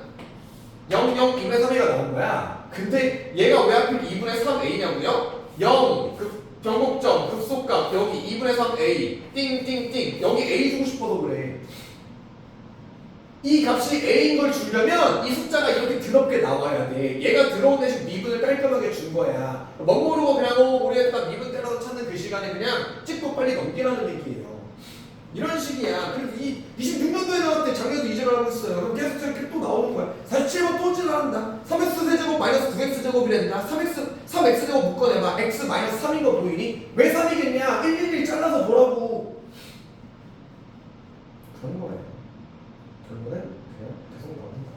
0, 2분의 3a가 나온 거야. 근데 얘가 왜 하필 2분의 3a냐고요? 0, 변곡점, 극소값 여기 2분의 3a 띵띵띵 여기 a 주고 싶어서 그래. 이 값이 a인 걸 주려면 이 숫자가 이렇게 드럽게 나와야 돼. 얘가 들어온 대신 미분을 깔끔하게 준 거야. 멋모르고 그냥 우리가 미분 때려서 찾는 그 시간에 그냥 찍고 빨리 넘기라는 얘기예요. 이런 식이야. 그래서 이 26년도에 나왔대. 작년도 이제를 하고 있어요. 그럼 계속 이렇게 또 나오는 거야. 47번 또 지나간다. 3x세제곱 마이너스 9x제곱이란다. 3x제곱 묶어내봐. x 마이너스 3인 거 보이니? 왜 3이겠냐? 111 잘라서 보라고. 그런 거예요. 결국은 그냥 계속 나옵니다.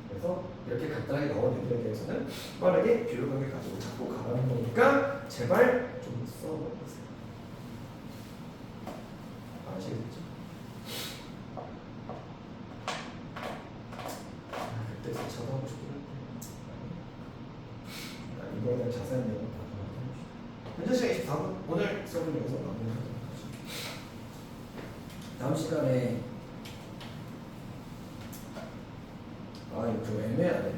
그래서 이렇게 간단하게 나온 애들에 대해서는 빠르게 비율관계 가지고 잡고 가라는 거니까 제발 좀 써보세요. 아시겠죠? 그때 저도 하고 싶긴 한데 이거에 대한 자세한 내용은 나중에 현재 시간 24분 오늘 수업은 여기서 마무리하도록 하겠습니다. 다음 시간에 이거 좀 애매하네.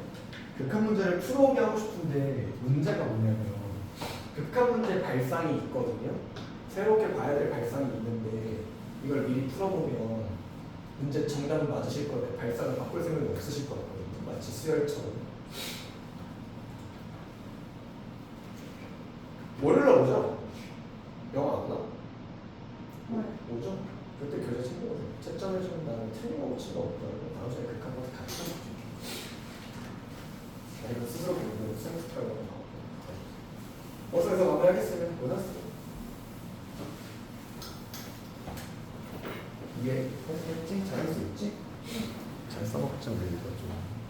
극한 문제를 풀어오게 하고 싶은데 문제가 뭐냐면 극한 문제 발상이 있거든요. 새롭게 봐야 될 발상이 있는데 이걸 미리 풀어보면 문제 정답은 맞으실 거예요. 발상을 바꿀 생각이 없으실 거거든요. 마치 수열처럼. 월요일날 오죠? 영화 안 나? 오죠? 그때 교재 챙겨오세요. 채점을 주는 나는 틀림없이 치가 없더라고요. 다음 주에 극한 문제 같이 해볼게요. 이거 스스로 보고 생각하려고 하고 어서 해서 마무리하겠습니다. 고생하셨습니다. 이게 할수 있지? 잘할 수 있지? 잘 써먹자 우리 이거 좀